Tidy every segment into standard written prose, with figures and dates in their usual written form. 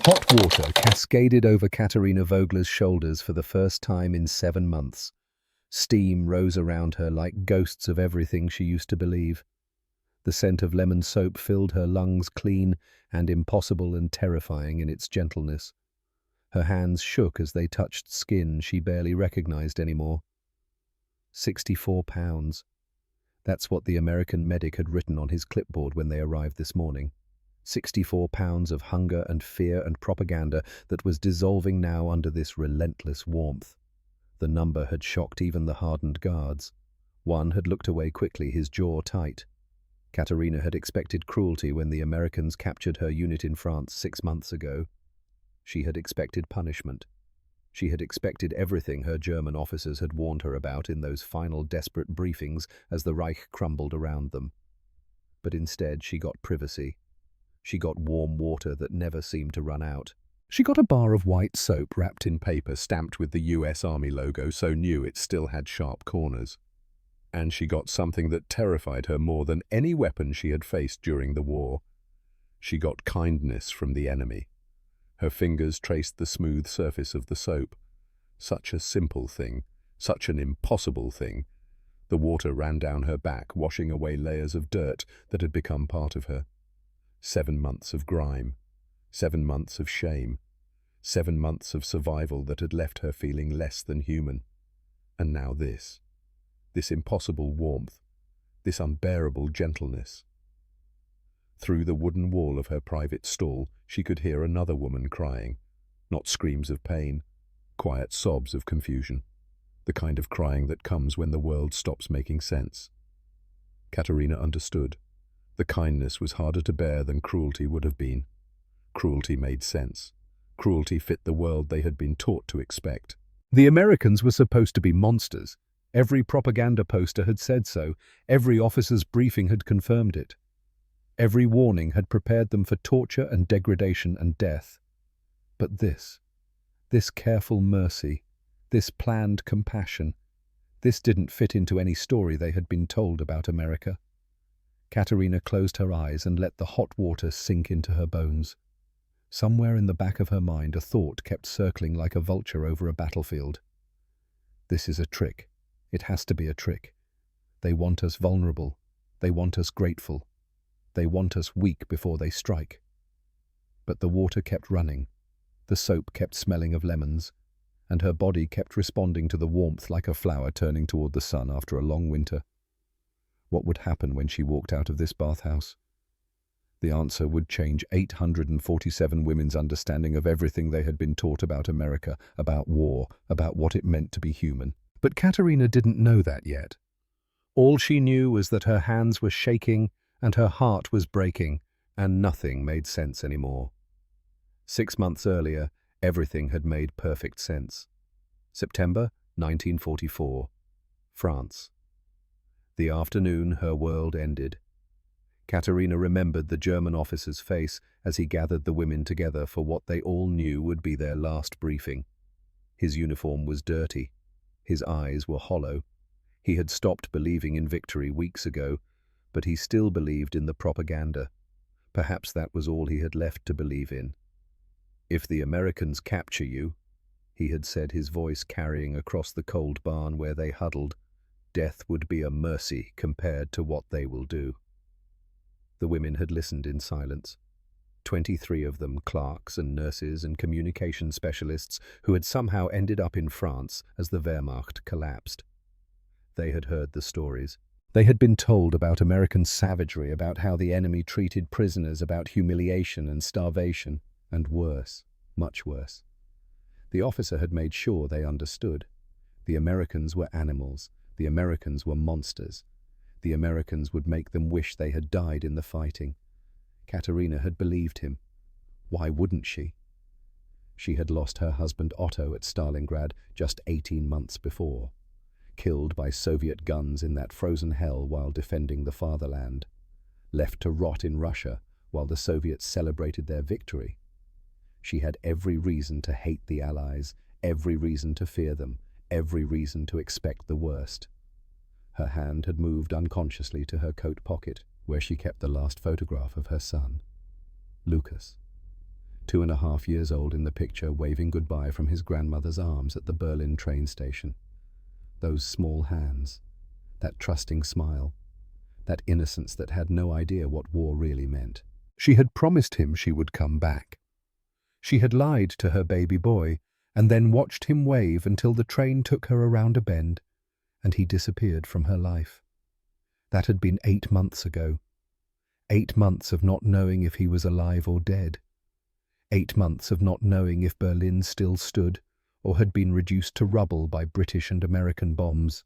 Hot water cascaded over Katerina Vogler's shoulders for the first time in 7 months. Steam rose around her like ghosts of everything she used to believe. The scent of lemon soap filled her lungs, clean and impossible and terrifying in its gentleness. Her hands shook as they touched skin she barely recognized anymore. 64 pounds. That's what the American medic had written on his clipboard when they arrived this morning. 64 pounds of hunger and fear and propaganda that was dissolving now under this relentless warmth. The number had shocked even the hardened guards. One had looked away quickly, his jaw tight. Katerina had expected cruelty when the Americans captured her unit in France 6 months ago. She had expected punishment. She had expected everything her German officers had warned her about in those final desperate briefings as the Reich crumbled around them. But instead she got privacy. She got warm water that never seemed to run out. She got a bar of white soap wrapped in paper stamped with the US Army logo so new it still had sharp corners. And she got something that terrified her more than any weapon she had faced during the war. She got kindness from the enemy. Her fingers traced the smooth surface of the soap. Such a simple thing, such an impossible thing. The water ran down her back, washing away layers of dirt that had become part of her. 7 months of grime, 7 months of shame, 7 months of survival that had left her feeling less than human. And now this impossible warmth, this unbearable gentleness. Through the wooden wall of her private stall, she could hear another woman crying. Not screams of pain, quiet sobs of confusion. The kind of crying that comes when the world stops making sense. Katerina understood. The kindness was harder to bear than cruelty would have been. Cruelty made sense. Cruelty fit the world they had been taught to expect. The Americans were supposed to be monsters. Every propaganda poster had said so. Every officer's briefing had confirmed it. Every warning had prepared them for torture and degradation and death. But this careful mercy, this planned compassion, this didn't fit into any story they had been told about America. Katerina closed her eyes and let the hot water sink into her bones. Somewhere in the back of her mind a thought kept circling like a vulture over a battlefield. This is a trick. It has to be a trick. They want us vulnerable. They want us grateful. They want us weak before they strike. But the water kept running. The soap kept smelling of lemons, and her body kept responding to the warmth like a flower turning toward the sun after a long winter. What would happen when she walked out of this bathhouse? The answer would change 847 women's understanding of everything they had been taught about America, about war, about what it meant to be human. But Katerina didn't know that yet. All she knew was that her hands were shaking and her heart was breaking, and nothing made sense anymore. 6 months earlier, everything had made perfect sense. September 1944. France. The afternoon her world ended. Katerina remembered the German officer's face as he gathered the women together for what they all knew would be their last briefing. His uniform was dirty. His eyes were hollow. He had stopped believing in victory weeks ago, but he still believed in the propaganda. Perhaps that was all he had left to believe in. "If the Americans capture you," he had said, his voice carrying across the cold barn where they huddled, "death would be a mercy compared to what they will do." The women had listened in silence. 23 of them, clerks and nurses and communication specialists who had somehow ended up in France as the Wehrmacht collapsed. They had heard the stories. They had been told about American savagery, about how the enemy treated prisoners, about humiliation and starvation, and worse, much worse. The officer had made sure they understood. The Americans were animals. The Americans were monsters. The Americans would make them wish they had died in the fighting. Katerina had believed him. Why wouldn't she? She had lost her husband Otto at Stalingrad just 18 months before, killed by Soviet guns in that frozen hell while defending the fatherland, left to rot in Russia while the Soviets celebrated their victory. She had every reason to hate the Allies, every reason to fear them, every reason to expect the worst. Her hand had moved unconsciously to her coat pocket, where she kept the last photograph of her son, Lucas. 2.5 years old in the picture, waving goodbye from his grandmother's arms at the Berlin train station. Those small hands, that trusting smile, that innocence that had no idea what war really meant. She had promised him she would come back. She had lied to her baby boy and then watched him wave until the train took her around a bend and he disappeared from her life. That had been 8 months ago. 8 months of not knowing if he was alive or dead. 8 months of not knowing if Berlin still stood or had been reduced to rubble by British and American bombs.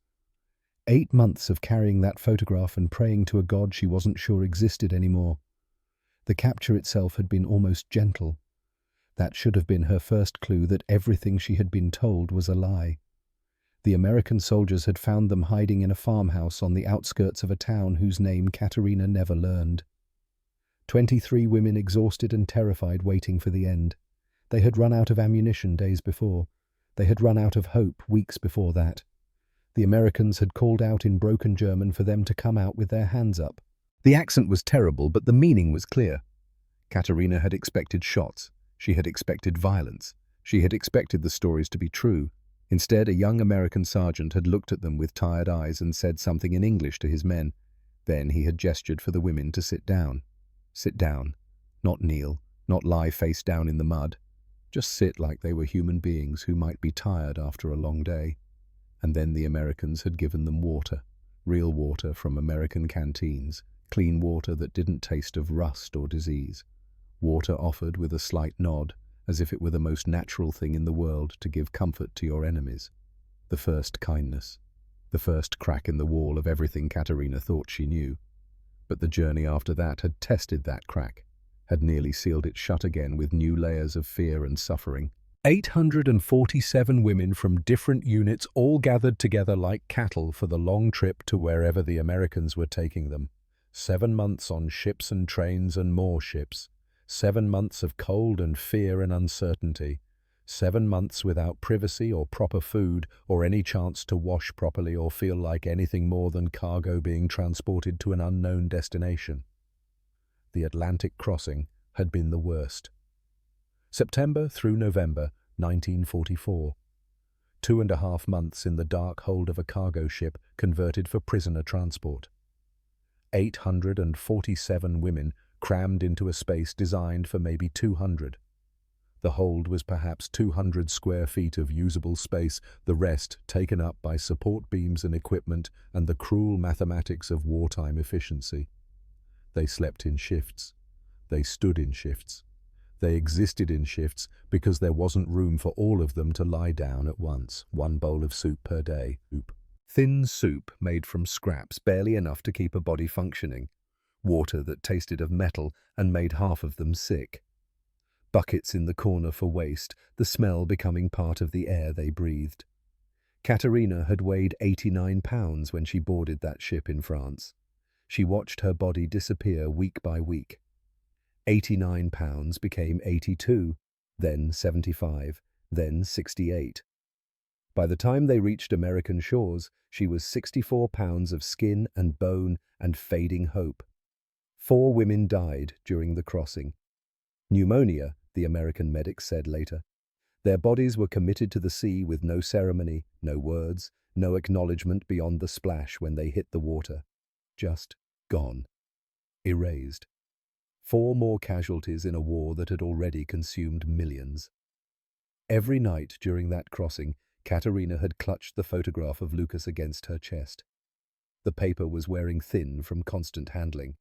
8 months of carrying that photograph and praying to a God she wasn't sure existed anymore. The capture itself had been almost gentle. That should have been her first clue that everything she had been told was a lie. The American soldiers had found them hiding in a farmhouse on the outskirts of a town whose name Katerina never learned. 23 women, exhausted and terrified, waiting for the end. They had run out of ammunition days before. They had run out of hope weeks before that. The Americans had called out in broken German for them to come out with their hands up. The accent was terrible, but the meaning was clear. Katerina had expected shots. She had expected violence. She had expected the stories to be true. Instead, a young American sergeant had looked at them with tired eyes and said something in English to his men. Then he had gestured for the women to sit down. Sit down. Not kneel, not lie face down in the mud. Just sit like they were human beings who might be tired after a long day. And then the Americans had given them water. Real water from American canteens. Clean water that didn't taste of rust or disease. Water offered with a slight nod, as if it were the most natural thing in the world to give comfort to your enemies. The first kindness. The first crack in the wall of everything Katerina thought she knew. But the journey after that had tested that crack, had nearly sealed it shut again with new layers of fear and suffering. 847 women from different units all gathered together like cattle for the long trip to wherever the Americans were taking them. 7 months on ships and trains and more ships. 7 months of cold and fear and uncertainty. 7 months without privacy or proper food or any chance to wash properly or feel like anything more than cargo being transported to an unknown destination. The Atlantic crossing had been the worst. September through November 1944. 2.5 months in the dark hold of a cargo ship converted for prisoner transport. 847 women crammed into a space designed for maybe 200. The hold was perhaps 200 square feet of usable space, the rest taken up by support beams and equipment and the cruel mathematics of wartime efficiency. They slept in shifts. They stood in shifts. They existed in shifts because there wasn't room for all of them to lie down at once. 1 bowl of soup per day. Thin soup made from scraps, barely enough to keep a body functioning. Water that tasted of metal and made half of them sick. Buckets in the corner for waste, the smell becoming part of the air they breathed. Katerina had weighed 89 pounds when she boarded that ship in France. She watched her body disappear week by week. 89 pounds became 82, then 75, then 68. By the time they reached American shores, she was 64 pounds of skin and bone and fading hope. 4 women died during the crossing. Pneumonia, the American medics said later. Their bodies were committed to the sea with no ceremony, no words, no acknowledgement beyond the splash when they hit the water. Just gone. Erased. 4 more casualties in a war that had already consumed millions. Every night during that crossing, Katerina had clutched the photograph of Lucas against her chest. The paper was wearing thin from constant handling.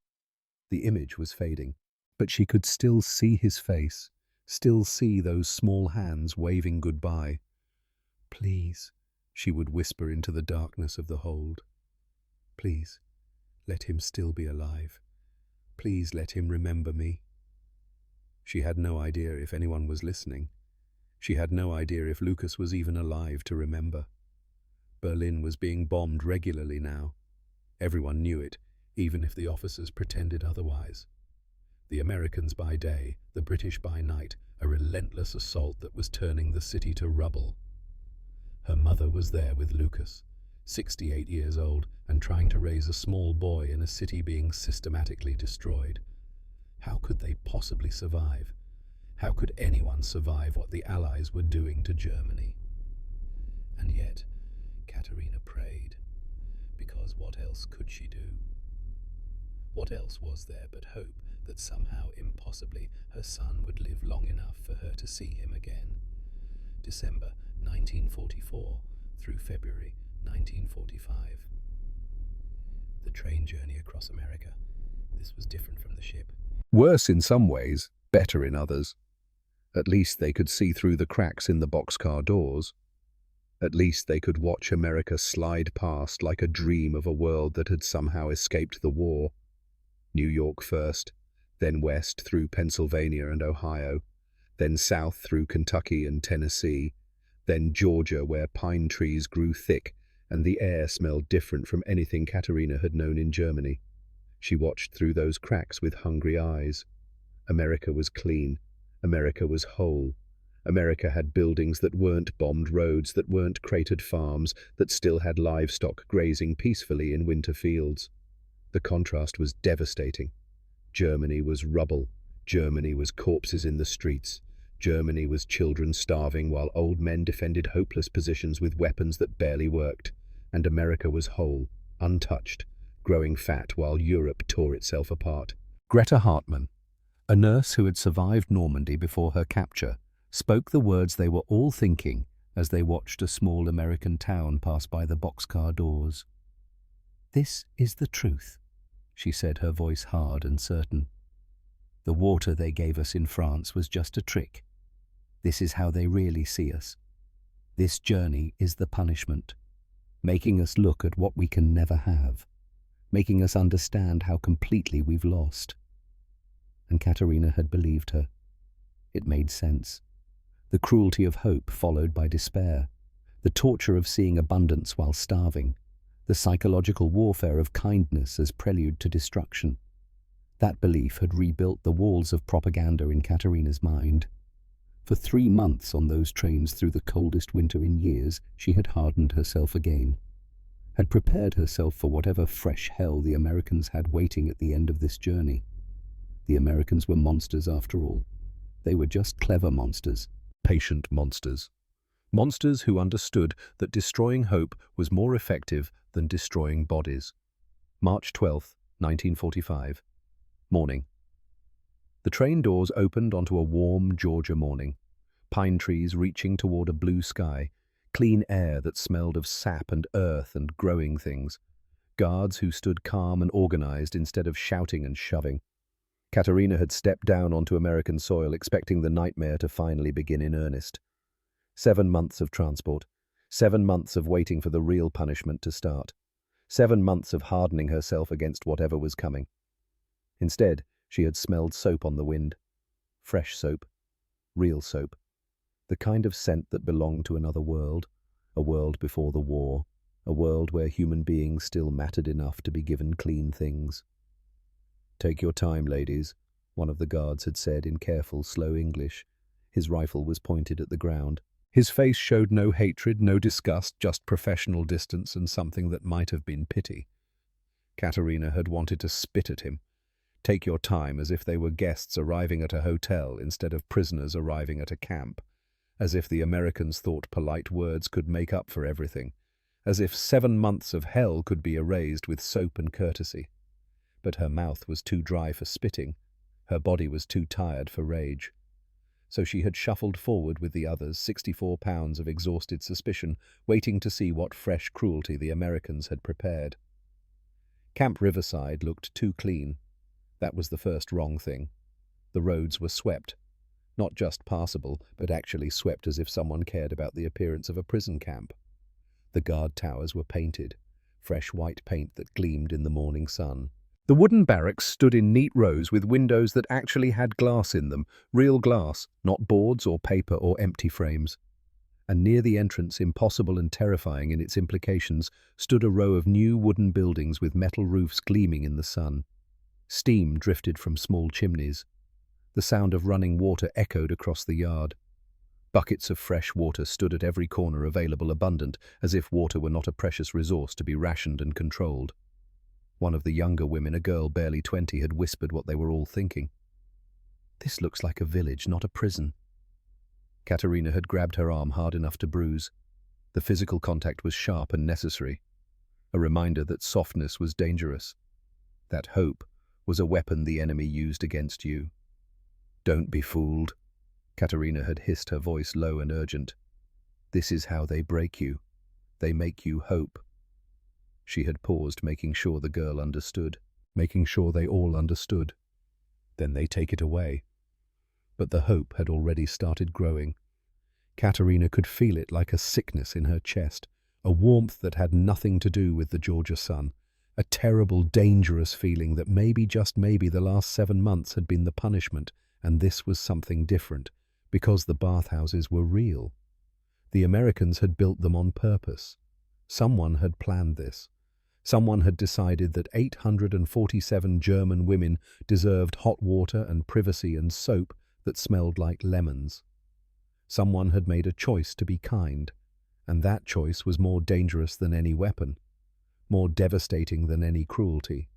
The image was fading, but she could still see his face, still see those small hands waving goodbye. "Please," she would whisper into the darkness of the hold. "Please, let him still be alive. Please let him remember me." She had no idea if anyone was listening. She had no idea if Lucas was even alive to remember. Berlin was being bombed regularly now. Everyone knew it, even if the officers pretended otherwise. The Americans by day, the British by night, a relentless assault that was turning the city to rubble. Her mother was there with Lucas, 68 years old, and trying to raise a small boy in a city being systematically destroyed. How could they possibly survive? How could anyone survive what the Allies were doing to Germany? And yet, Katerina prayed, because what else could she do? What else was there but hope that somehow, impossibly, her son would live long enough for her to see him again? December 1944 through February 1945. The train journey across America. This was different from the ship. Worse in some ways, better in others. At least they could see through the cracks in the boxcar doors. At least they could watch America slide past like a dream of a world that had somehow escaped the war. New York first, then west through Pennsylvania and Ohio, then south through Kentucky and Tennessee, then Georgia, where pine trees grew thick and the air smelled different from anything Katerina had known in Germany. She watched through those cracks with hungry eyes. America was clean. America was whole. America had buildings that weren't bombed roads, that weren't cratered farms, that still had livestock grazing peacefully in winter fields. The contrast was devastating. Germany was rubble. Germany was corpses in the streets. Germany was children starving while old men defended hopeless positions with weapons that barely worked. And America was whole, untouched, growing fat while Europe tore itself apart. Greta Hartmann, a nurse who had survived Normandy before her capture, spoke the words they were all thinking as they watched a small American town pass by the boxcar doors. "This is the truth," she said, her voice hard and certain. "The water they gave us in France was just a trick. This is how they really see us. This journey is the punishment, making us look at what we can never have, making us understand how completely we've lost." And Katerina had believed her. It made sense. The cruelty of hope followed by despair, the torture of seeing abundance while starving, the psychological warfare of kindness as prelude to destruction. That belief had rebuilt the walls of propaganda in Katerina's mind. For 3 months on those trains through the coldest winter in years, she had hardened herself again, had prepared herself for whatever fresh hell the Americans had waiting at the end of this journey. The Americans were monsters after all. They were just clever monsters. Patient monsters. Monsters who understood that destroying hope was more effective than destroying bodies. March 12, 1945. Morning. The train doors opened onto a warm Georgia morning. Pine trees reaching toward a blue sky, clean air that smelled of sap and earth and growing things. Guards who stood calm and organized instead of shouting and shoving. Katerina had stepped down onto American soil, expecting the nightmare to finally begin in earnest. 7 months of transport. 7 months of waiting for the real punishment to start. 7 months of hardening herself against whatever was coming. Instead, she had smelled soap on the wind. Fresh soap. Real soap. The kind of scent that belonged to another world. A world before the war. A world where human beings still mattered enough to be given clean things. "Take your time, ladies," one of the guards had said in careful, slow English. His rifle was pointed at the ground. His face showed no hatred, no disgust, just professional distance and something that might have been pity. Katerina had wanted to spit at him. Take your time, as if they were guests arriving at a hotel instead of prisoners arriving at a camp. As if the Americans thought polite words could make up for everything. As if 7 months of hell could be erased with soap and courtesy. But her mouth was too dry for spitting. Her body was too tired for rage. So she had shuffled forward with the others, 64 pounds of exhausted suspicion, waiting to see what fresh cruelty the Americans had prepared. Camp Riverside looked too clean. That was the first wrong thing. The roads were swept. Not just passable, but actually swept as if someone cared about the appearance of a prison camp. The guard towers were painted, fresh white paint that gleamed in the morning sun. The wooden barracks stood in neat rows with windows that actually had glass in them, real glass, not boards or paper or empty frames. And near the entrance, impossible and terrifying in its implications, stood a row of new wooden buildings with metal roofs gleaming in the sun. Steam drifted from small chimneys. The sound of running water echoed across the yard. Buckets of fresh water stood at every corner, available abundant, as if water were not a precious resource to be rationed and controlled. One of the younger women, a girl barely 20, had whispered what they were all thinking. This looks like a village, not a prison. Katerina had grabbed her arm hard enough to bruise. The physical contact was sharp and necessary, a reminder that softness was dangerous, that hope was a weapon the enemy used against you. Don't be fooled. Katerina had hissed, her voice low and urgent. This is how they break you. They make you hope. She had paused, making sure the girl understood, making sure they all understood. Then they take it away. But the hope had already started growing. Katerina could feel it like a sickness in her chest, a warmth that had nothing to do with the Georgia sun, a terrible, dangerous feeling that maybe, just maybe, the last 7 months had been the punishment, and this was something different, because the bathhouses were real. The Americans had built them on purpose. Someone had planned this. Someone had decided that 847 German women deserved hot water and privacy and soap that smelled like lemons. Someone had made a choice to be kind, and that choice was more dangerous than any weapon, more devastating than any cruelty.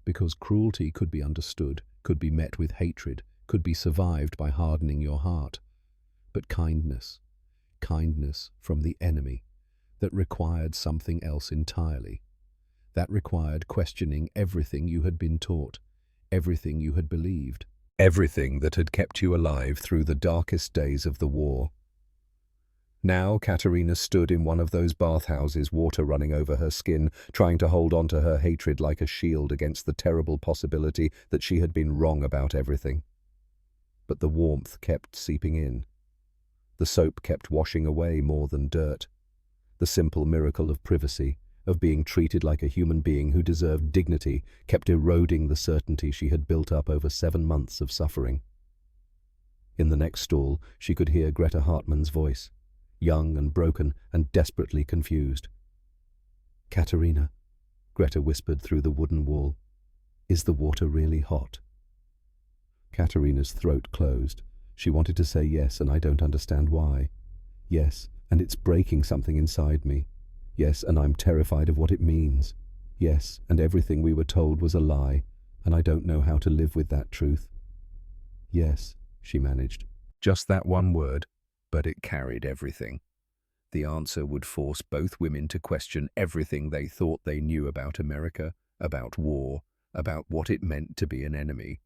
Because cruelty could be understood, could be met with hatred, could be survived by hardening your heart. But kindness from the enemy, that required something else entirely. That required questioning everything you had been taught, everything you had believed, everything that had kept you alive through the darkest days of the war. Now Katerina stood in one of those bathhouses, water running over her skin, trying to hold on to her hatred like a shield against the terrible possibility that she had been wrong about everything. But the warmth kept seeping in. The soap kept washing away more than dirt. The simple miracle of privacy, of being treated like a human being who deserved dignity, kept eroding the certainty she had built up over 7 months of suffering. In the next stall, she could hear Greta Hartmann's voice, young and broken and desperately confused. "Katerina," Greta whispered through the wooden wall, "is the water really hot?" Katerina's throat closed. She wanted to say yes, and I don't understand why. Yes, and it's breaking something inside me. Yes, and I'm terrified of what it means. Yes, and everything we were told was a lie, and I don't know how to live with that truth. Yes, she managed. Just that one word, but it carried everything. The answer would force both women to question everything they thought they knew about America, about war, about what it meant to be an enemy.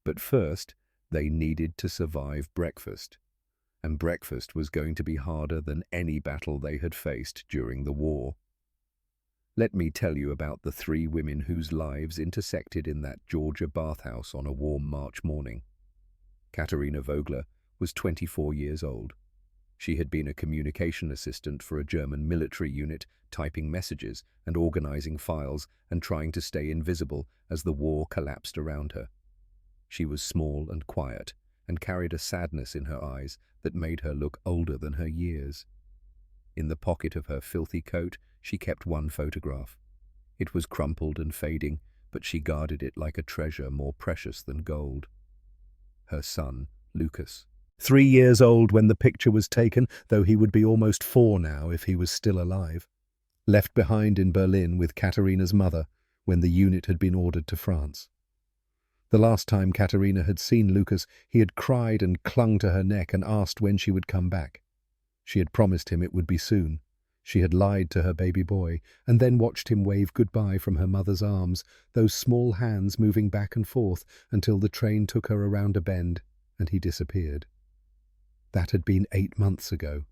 But first, they needed to survive breakfast. And breakfast was going to be harder than any battle they had faced during the war. Let me tell you about the 3 women whose lives intersected in that Georgia bathhouse on a warm March morning. Katerina Vogler was 24 years old. She had been a communication assistant for a German military unit, typing messages and organizing files and trying to stay invisible as the war collapsed around her. She was small and quiet, and carried a sadness in her eyes that made her look older than her years. In the pocket of her filthy coat, she kept one photograph. It was crumpled and fading, but she guarded it like a treasure more precious than gold. Her son, Lucas. 3 years old when the picture was taken, though he would be almost 4 now if he was still alive. Left behind in Berlin with Katerina's mother when the unit had been ordered to France. The last time Katerina had seen Lucas, he had cried and clung to her neck and asked when she would come back. She had promised him it would be soon. She had lied to her baby boy, and then watched him wave goodbye from her mother's arms, those small hands moving back and forth until the train took her around a bend, and he disappeared. That had been 8 months ago.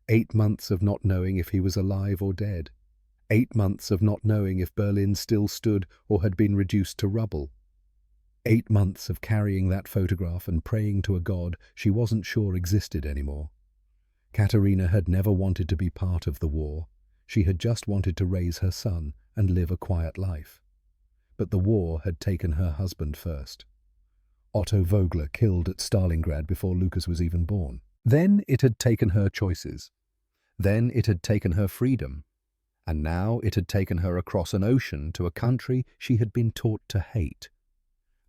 8 months of not knowing if he was alive or dead. 8 months of not knowing if Berlin still stood or had been reduced to rubble. 8 months of carrying that photograph and praying to a God she wasn't sure existed anymore. Katerina had never wanted to be part of the war. She had just wanted to raise her son and live a quiet life. But the war had taken her husband first. Otto Vogler killed at Stalingrad before Lucas was even born. Then it had taken her choices. Then it had taken her freedom. And now it had taken her across an ocean to a country she had been taught to hate.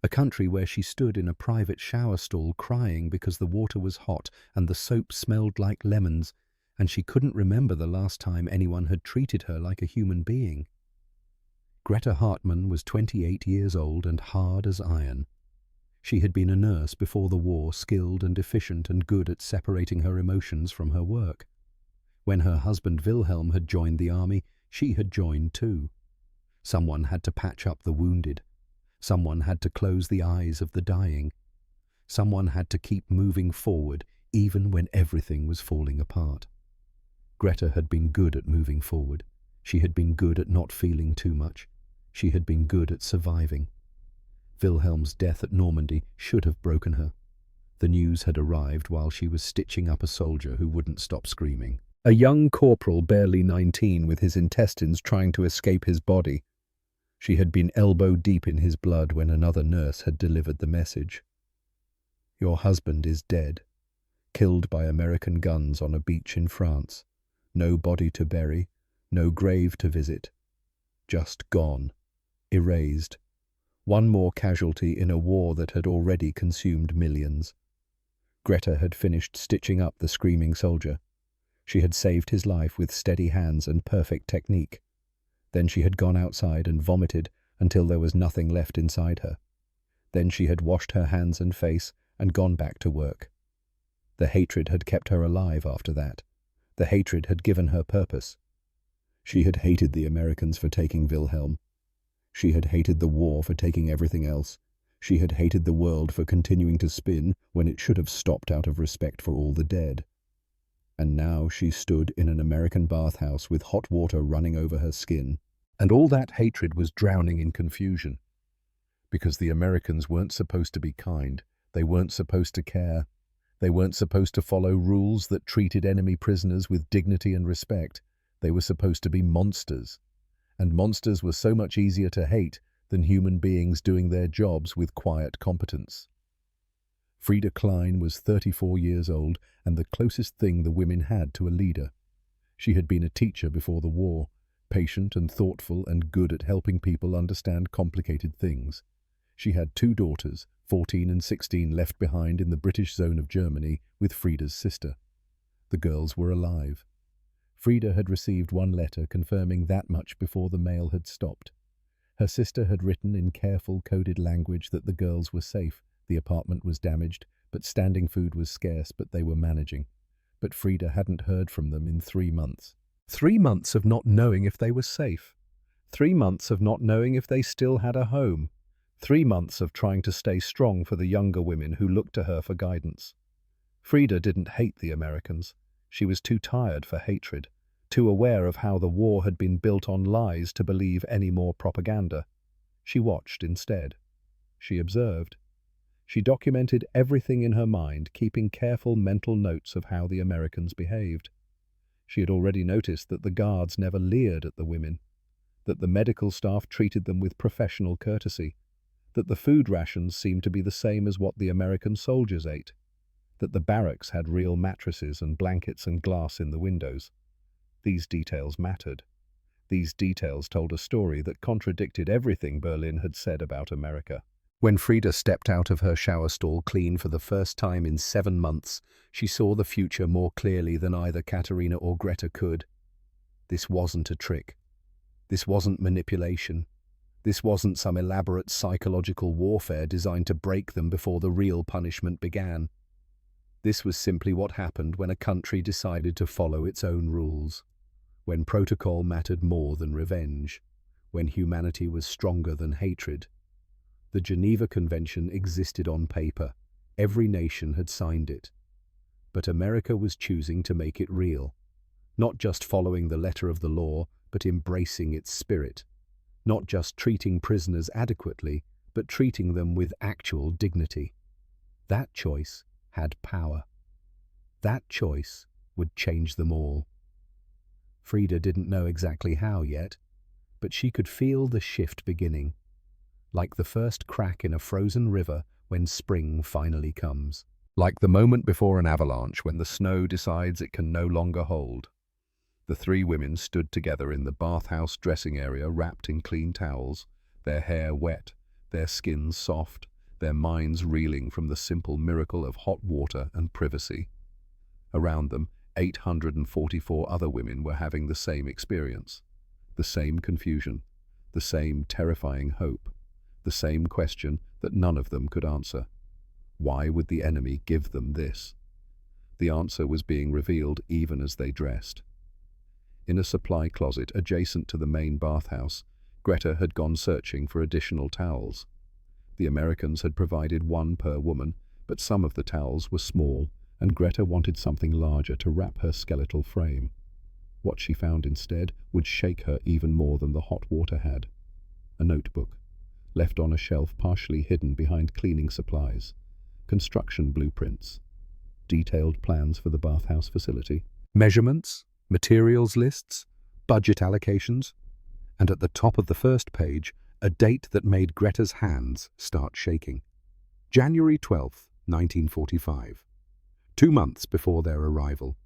A country where she stood in a private shower stall crying because the water was hot and the soap smelled like lemons, and she couldn't remember the last time anyone had treated her like a human being. Greta Hartmann was 28 years old and hard as iron. She had been a nurse before the war, skilled and efficient and good at separating her emotions from her work. When her husband Wilhelm had joined the army, she had joined too. Someone had to patch up the wounded. Someone had to close the eyes of the dying. Someone had to keep moving forward even when everything was falling apart. Greta had been good at moving forward. She had been good at not feeling too much. She had been good at surviving. Wilhelm's death at Normandy should have broken her. The news had arrived while she was stitching up a soldier who wouldn't stop screaming. A young corporal, barely 19, with his intestines trying to escape his body. She had been elbow deep in his blood when another nurse had delivered the message. Your husband is dead, killed by American guns on a beach in France. No body to bury, no grave to visit. Just gone, erased. One more casualty in a war that had already consumed millions. Greta had finished stitching up the screaming soldier. She had saved his life with steady hands and perfect technique. Then she had gone outside and vomited until there was nothing left inside her. Then she had washed her hands and face and gone back to work. The hatred had kept her alive after that. The hatred had given her purpose. She had hated the Americans for taking Wilhelm. She had hated the war for taking everything else. She had hated the world for continuing to spin when it should have stopped out of respect for all the dead. And now she stood in an American bathhouse with hot water running over her skin. And all that hatred was drowning in confusion. Because the Americans weren't supposed to be kind. They weren't supposed to care. They weren't supposed to follow rules that treated enemy prisoners with dignity and respect. They were supposed to be monsters. And monsters were so much easier to hate than human beings doing their jobs with quiet competence. Frida Klein was 34 years old and the closest thing the women had to a leader. She had been a teacher before the war, patient and thoughtful and good at helping people understand complicated things. She had 2 daughters, 14 and 16, left behind in the British zone of Germany with Frida's sister. The girls were alive. Frida had received 1 letter confirming that much before the mail had stopped. Her sister had written in careful coded language that the girls were safe, the apartment was damaged, but standing food was scarce, but they were managing. But Frida hadn't heard from them in 3 months. 3 months of not knowing if they were safe. 3 months of not knowing if they still had a home. 3 months of trying to stay strong for the younger women who looked to her for guidance. Frida didn't hate the Americans. She was too tired for hatred, too aware of how the war had been built on lies to believe any more propaganda. She watched instead. She observed. She documented everything in her mind, keeping careful mental notes of how the Americans behaved. She had already noticed that the guards never leered at the women, that the medical staff treated them with professional courtesy, that the food rations seemed to be the same as what the American soldiers ate, that the barracks had real mattresses and blankets and glass in the windows. These details mattered. These details told a story that contradicted everything Berlin had said about America. When Frida stepped out of her shower stall clean for the first time in 7 months, she saw the future more clearly than either Katerina or Greta could. This wasn't a trick. This wasn't manipulation. This wasn't some elaborate psychological warfare designed to break them before the real punishment began. This was simply what happened when a country decided to follow its own rules, when protocol mattered more than revenge, when humanity was stronger than hatred. The Geneva Convention existed on paper. Every nation had signed it. But America was choosing to make it real, not just following the letter of the law, but embracing its spirit, not just treating prisoners adequately, but treating them with actual dignity. That choice had power. That choice would change them all. Frida didn't know exactly how yet, but she could feel the shift beginning, like the first crack in a frozen river when spring finally comes, like the moment before an avalanche when the snow decides it can no longer hold. The 3 women stood together in the bathhouse dressing area, wrapped in clean towels, their hair wet, their skins soft, their minds reeling from the simple miracle of hot water and privacy. Around them, 844 other women were having the same experience, the same confusion, the same terrifying hope, the same question that none of them could answer. Why would the enemy give them this? The answer was being revealed even as they dressed. In a supply closet adjacent to the main bathhouse, Greta had gone searching for additional towels. The Americans had provided one per woman, but some of the towels were small, and Greta wanted something larger to wrap her skeletal frame. What she found instead would shake her even more than the hot water had. A notebook, left on a shelf partially hidden behind cleaning supplies. Construction blueprints. Detailed plans for the bathhouse facility. Measurements, materials lists, budget allocations, and at the top of the first page, a date that made Greta's hands start shaking. January 12th, 1945. 2 months before their arrival.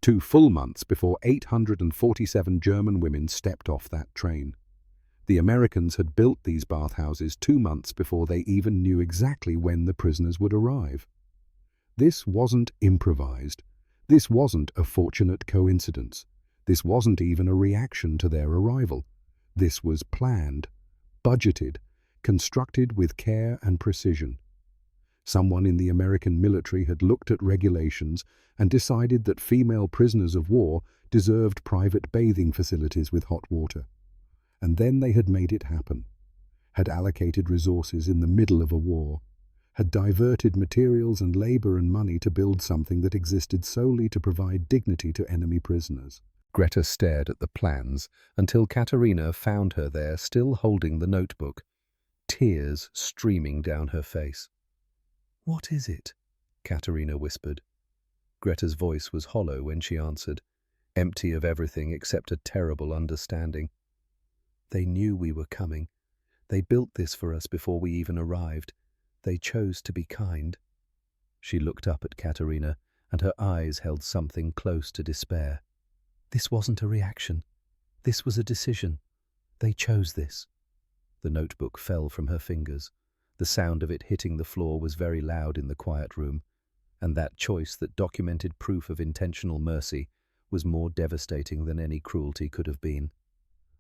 2 full months before 847 German women stepped off that train. The Americans had built these bathhouses 2 months before they even knew exactly when the prisoners would arrive. This wasn't improvised. This wasn't a fortunate coincidence. This wasn't even a reaction to their arrival. This was planned, budgeted, constructed with care and precision. Someone in the American military had looked at regulations and decided that female prisoners of war deserved private bathing facilities with hot water. And then they had made it happen, had allocated resources in the middle of a war, had diverted materials and labor and money to build something that existed solely to provide dignity to enemy prisoners. Greta stared at the plans until Katerina found her there still holding the notebook, tears streaming down her face. "What is it?" Katerina whispered. Greta's voice was hollow when she answered, empty of everything except a terrible understanding. "They knew we were coming. They built this for us before we even arrived. They chose to be kind." She looked up at Katerina, and her eyes held something close to despair. "This wasn't a reaction. This was a decision. They chose this." The notebook fell from her fingers. The sound of it hitting the floor was very loud in the quiet room, and that choice that documented proof of intentional mercy was more devastating than any cruelty could have been.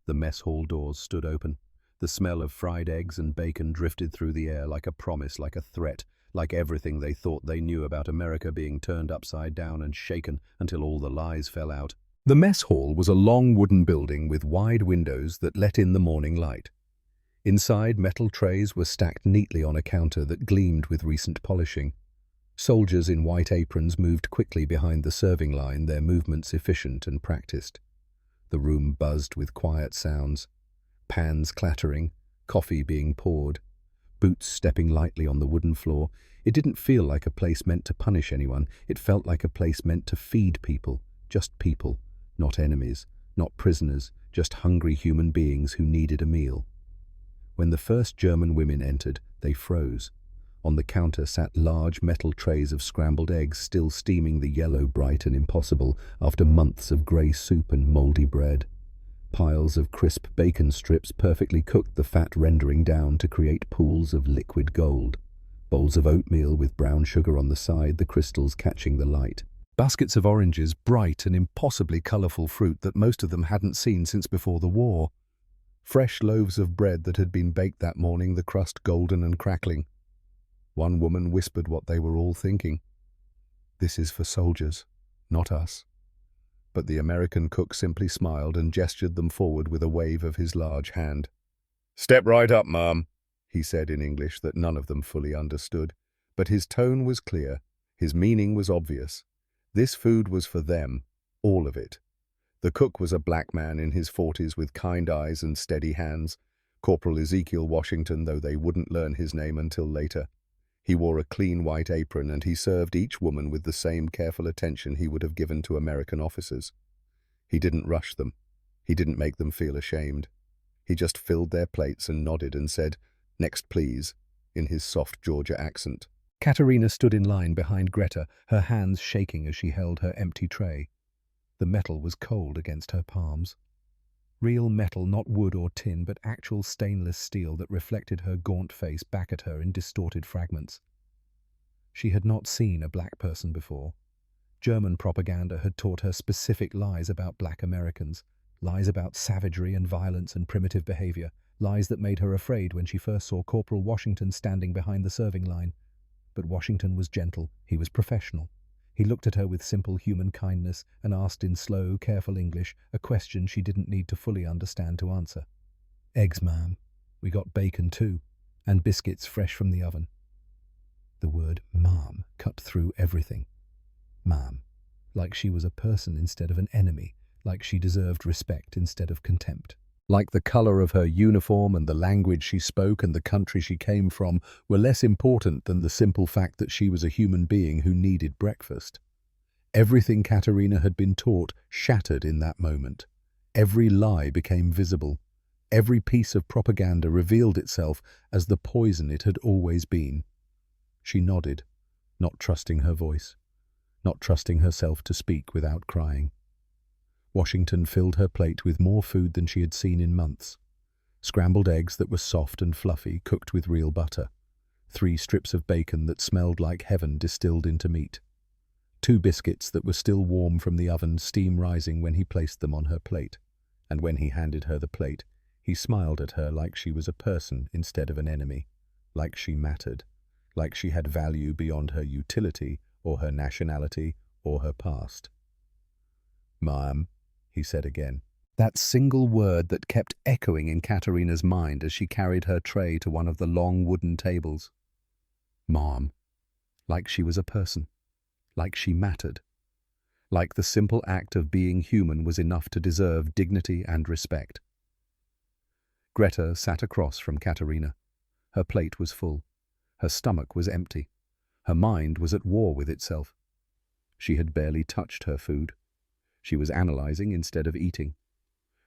The mess hall doors stood open. The smell of fried eggs and bacon drifted through the air like a promise, like a threat, like everything they thought they knew about America being turned upside down and shaken until all the lies fell out. The mess hall was a long wooden building with wide windows that let in the morning light. Inside, metal trays were stacked neatly on a counter that gleamed with recent polishing. Soldiers in white aprons moved quickly behind the serving line, their movements efficient and practiced. The room buzzed with quiet sounds. Pans clattering, coffee being poured, boots stepping lightly on the wooden floor. It didn't feel like a place meant to punish anyone. It felt like a place meant to feed people, just people, not enemies, not prisoners, just hungry human beings who needed a meal. When the first German women entered, they froze. On the counter sat large metal trays of scrambled eggs, still steaming the yellow bright and impossible after months of grey soup and mouldy bread. Piles of crisp bacon strips perfectly cooked, the fat rendering down to create pools of liquid gold. Bowls of oatmeal with brown sugar on the side, the crystals catching the light. Baskets of oranges, bright and impossibly colourful fruit that most of them hadn't seen since before the war. Fresh loaves of bread that had been baked that morning, the crust golden and crackling. One woman whispered what they were all thinking. "This is for soldiers, not us." But the American cook simply smiled and gestured them forward with a wave of his large hand. "Step right up, ma'am," he said in English that none of them fully understood. But his tone was clear, his meaning was obvious. This food was for them, all of it. The cook was a black man in his 40s with kind eyes and steady hands, Corporal Ezekiel Washington, though they wouldn't learn his name until later. He wore a clean white apron, and he served each woman with the same careful attention he would have given to American officers. He didn't rush them. He didn't make them feel ashamed. He just filled their plates and nodded and said, "Next, please," in his soft Georgia accent. Katerina stood in line behind Greta, her hands shaking as she held her empty tray. The metal was cold against her palms. Real metal, not wood or tin, but actual stainless steel that reflected her gaunt face back at her in distorted fragments. She had not seen a black person before. German propaganda had taught her specific lies about black Americans, lies about savagery and violence and primitive behavior, lies that made her afraid when she first saw Corporal Washington standing behind the serving line. But Washington was gentle, he was professional. He looked at her with simple human kindness and asked in slow, careful English a question she didn't need to fully understand to answer. "Eggs, ma'am. We got bacon too, and biscuits fresh from the oven." The word "ma'am" cut through everything. Ma'am. Like she was a person instead of an enemy, like she deserved respect instead of contempt. Like the color of her uniform and the language she spoke and the country she came from were less important than the simple fact that she was a human being who needed breakfast. Everything Katerina had been taught shattered in that moment. Every lie became visible. Every piece of propaganda revealed itself as the poison it had always been. She nodded, not trusting her voice, not trusting herself to speak without crying. Washington filled her plate with more food than she had seen in months. Scrambled eggs that were soft and fluffy, cooked with real butter. 3 strips of bacon that smelled like heaven distilled into meat. 2 biscuits that were still warm from the oven, steam rising when he placed them on her plate. And when he handed her the plate, he smiled at her like she was a person instead of an enemy, like she mattered, like she had value beyond her utility or her nationality or her past. "Ma'am," he said again. That single word that kept echoing in Katerina's mind as she carried her tray to one of the long wooden tables. Ma'am. Like she was a person. Like she mattered. Like the simple act of being human was enough to deserve dignity and respect. Greta sat across from Katerina. Her plate was full. Her stomach was empty. Her mind was at war with itself. She had barely touched her food. She was analyzing instead of eating,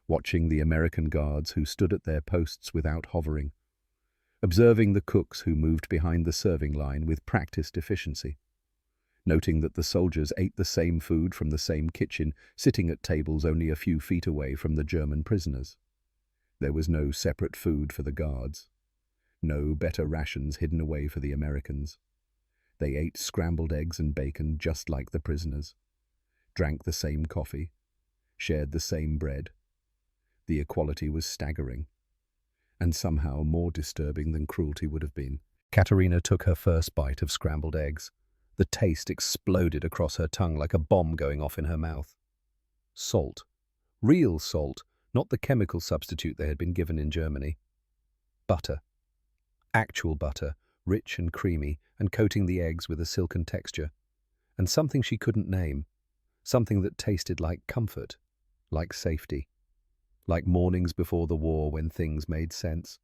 watching the American guards who stood at their posts without hovering, observing the cooks who moved behind the serving line with practiced efficiency, noting that the soldiers ate the same food from the same kitchen, sitting at tables only a few feet away from the German prisoners. There was no separate food for the guards, no better rations hidden away for the Americans. They ate scrambled eggs and bacon just like the prisoners, drank the same coffee, shared the same bread. The equality was staggering, and somehow more disturbing than cruelty would have been. Katerina took her first bite of scrambled eggs. The taste exploded across her tongue like a bomb going off in her mouth. Salt. Real salt, not the chemical substitute they had been given in Germany. Butter. Actual butter, rich and creamy, and coating the eggs with a silken texture. And something she couldn't name. Something that tasted like comfort, like safety, like mornings before the war when things made sense,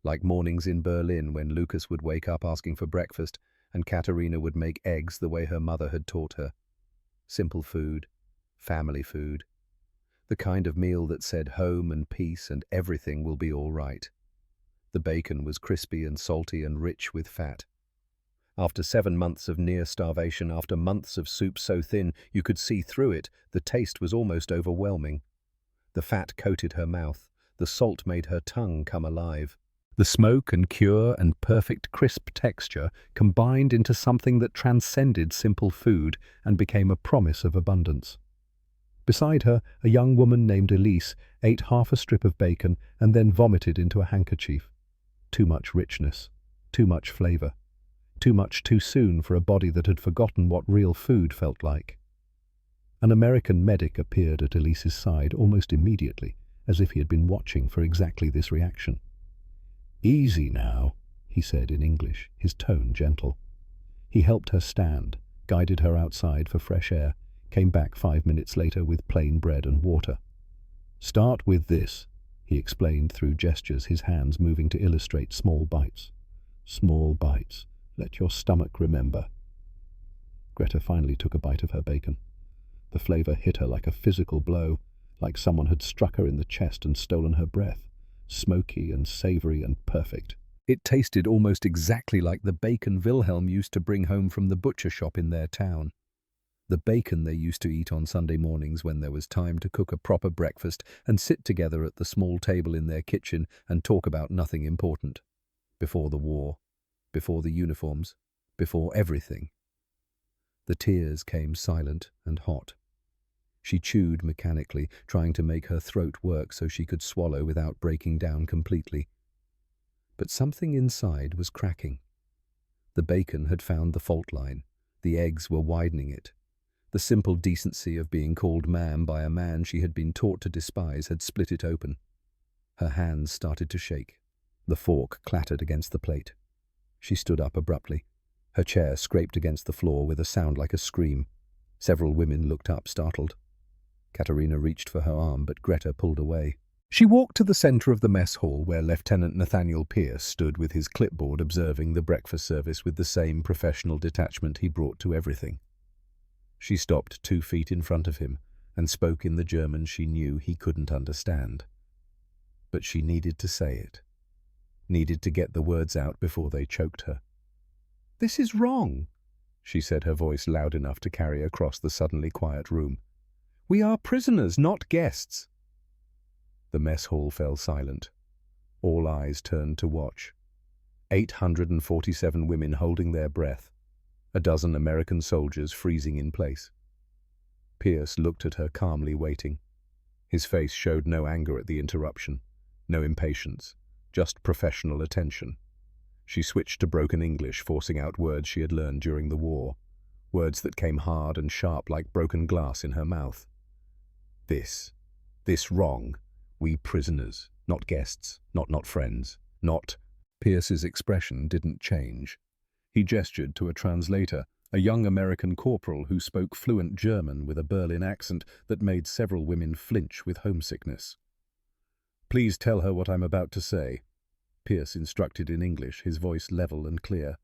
like mornings in Berlin when Lucas would wake up asking for breakfast and Katerina would make eggs the way her mother had taught her. Simple food, family food, the kind of meal that said home and peace and everything will be all right. The bacon was crispy and salty and rich with fat. After 7 months of near starvation, after months of soup so thin you could see through it, the taste was almost overwhelming. The fat coated her mouth. The salt made her tongue come alive. The smoke and cure and perfect crisp texture combined into something that transcended simple food and became a promise of abundance. Beside her, a young woman named Elise ate half a strip of bacon and then vomited into a handkerchief. Too much richness, too much flavor. Too much too soon for a body that had forgotten what real food felt like. An American medic appeared at Elise's side almost immediately, as if he had been watching for exactly this reaction. "Easy now," he said in English, his tone gentle. He helped her stand, guided her outside for fresh air, came back 5 minutes later with plain bread and water. "Start with this," he explained through gestures, his hands moving to illustrate small bites. "Small bites. Let your stomach remember." Greta finally took a bite of her bacon. The flavor hit her like a physical blow, like someone had struck her in the chest and stolen her breath, smoky and savory and perfect. It tasted almost exactly like the bacon Wilhelm used to bring home from the butcher shop in their town. The bacon they used to eat on Sunday mornings when there was time to cook a proper breakfast and sit together at the small table in their kitchen and talk about nothing important. Before the war. Before the uniforms, before everything. The tears came silent and hot. She chewed mechanically, trying to make her throat work so she could swallow without breaking down completely. But something inside was cracking. The bacon had found the fault line. The eggs were widening it. The simple decency of being called ma'am by a man she had been taught to despise had split it open. Her hands started to shake. The fork clattered against the plate. She stood up abruptly. Her chair scraped against the floor with a sound like a scream. Several women looked up, startled. Katerina reached for her arm, but Greta pulled away. She walked to the center of the mess hall where Lieutenant Nathaniel Pierce stood with his clipboard observing the breakfast service with the same professional detachment he brought to everything. She stopped 2 feet in front of him and spoke in the German she knew he couldn't understand. But she needed to say it. Needed to get the words out before they choked her. "This is wrong," she said, her voice loud enough to carry across the suddenly quiet room. "We are prisoners, not guests." The mess hall fell silent. All eyes turned to watch. 847 women holding their breath. A dozen American soldiers freezing in place. Pierce looked at her calmly, waiting. His face showed no anger at the interruption, no impatience, just professional attention. She switched to broken English, forcing out words she had learned during the war, words that came hard and sharp like broken glass in her mouth. This wrong. We prisoners, not guests, not friends, not—" Pierce's expression didn't change. He gestured to a translator, a young American corporal who spoke fluent German with a Berlin accent that made several women flinch with homesickness. "Please tell her what I'm about to say," Pierce instructed in English, his voice level and clear.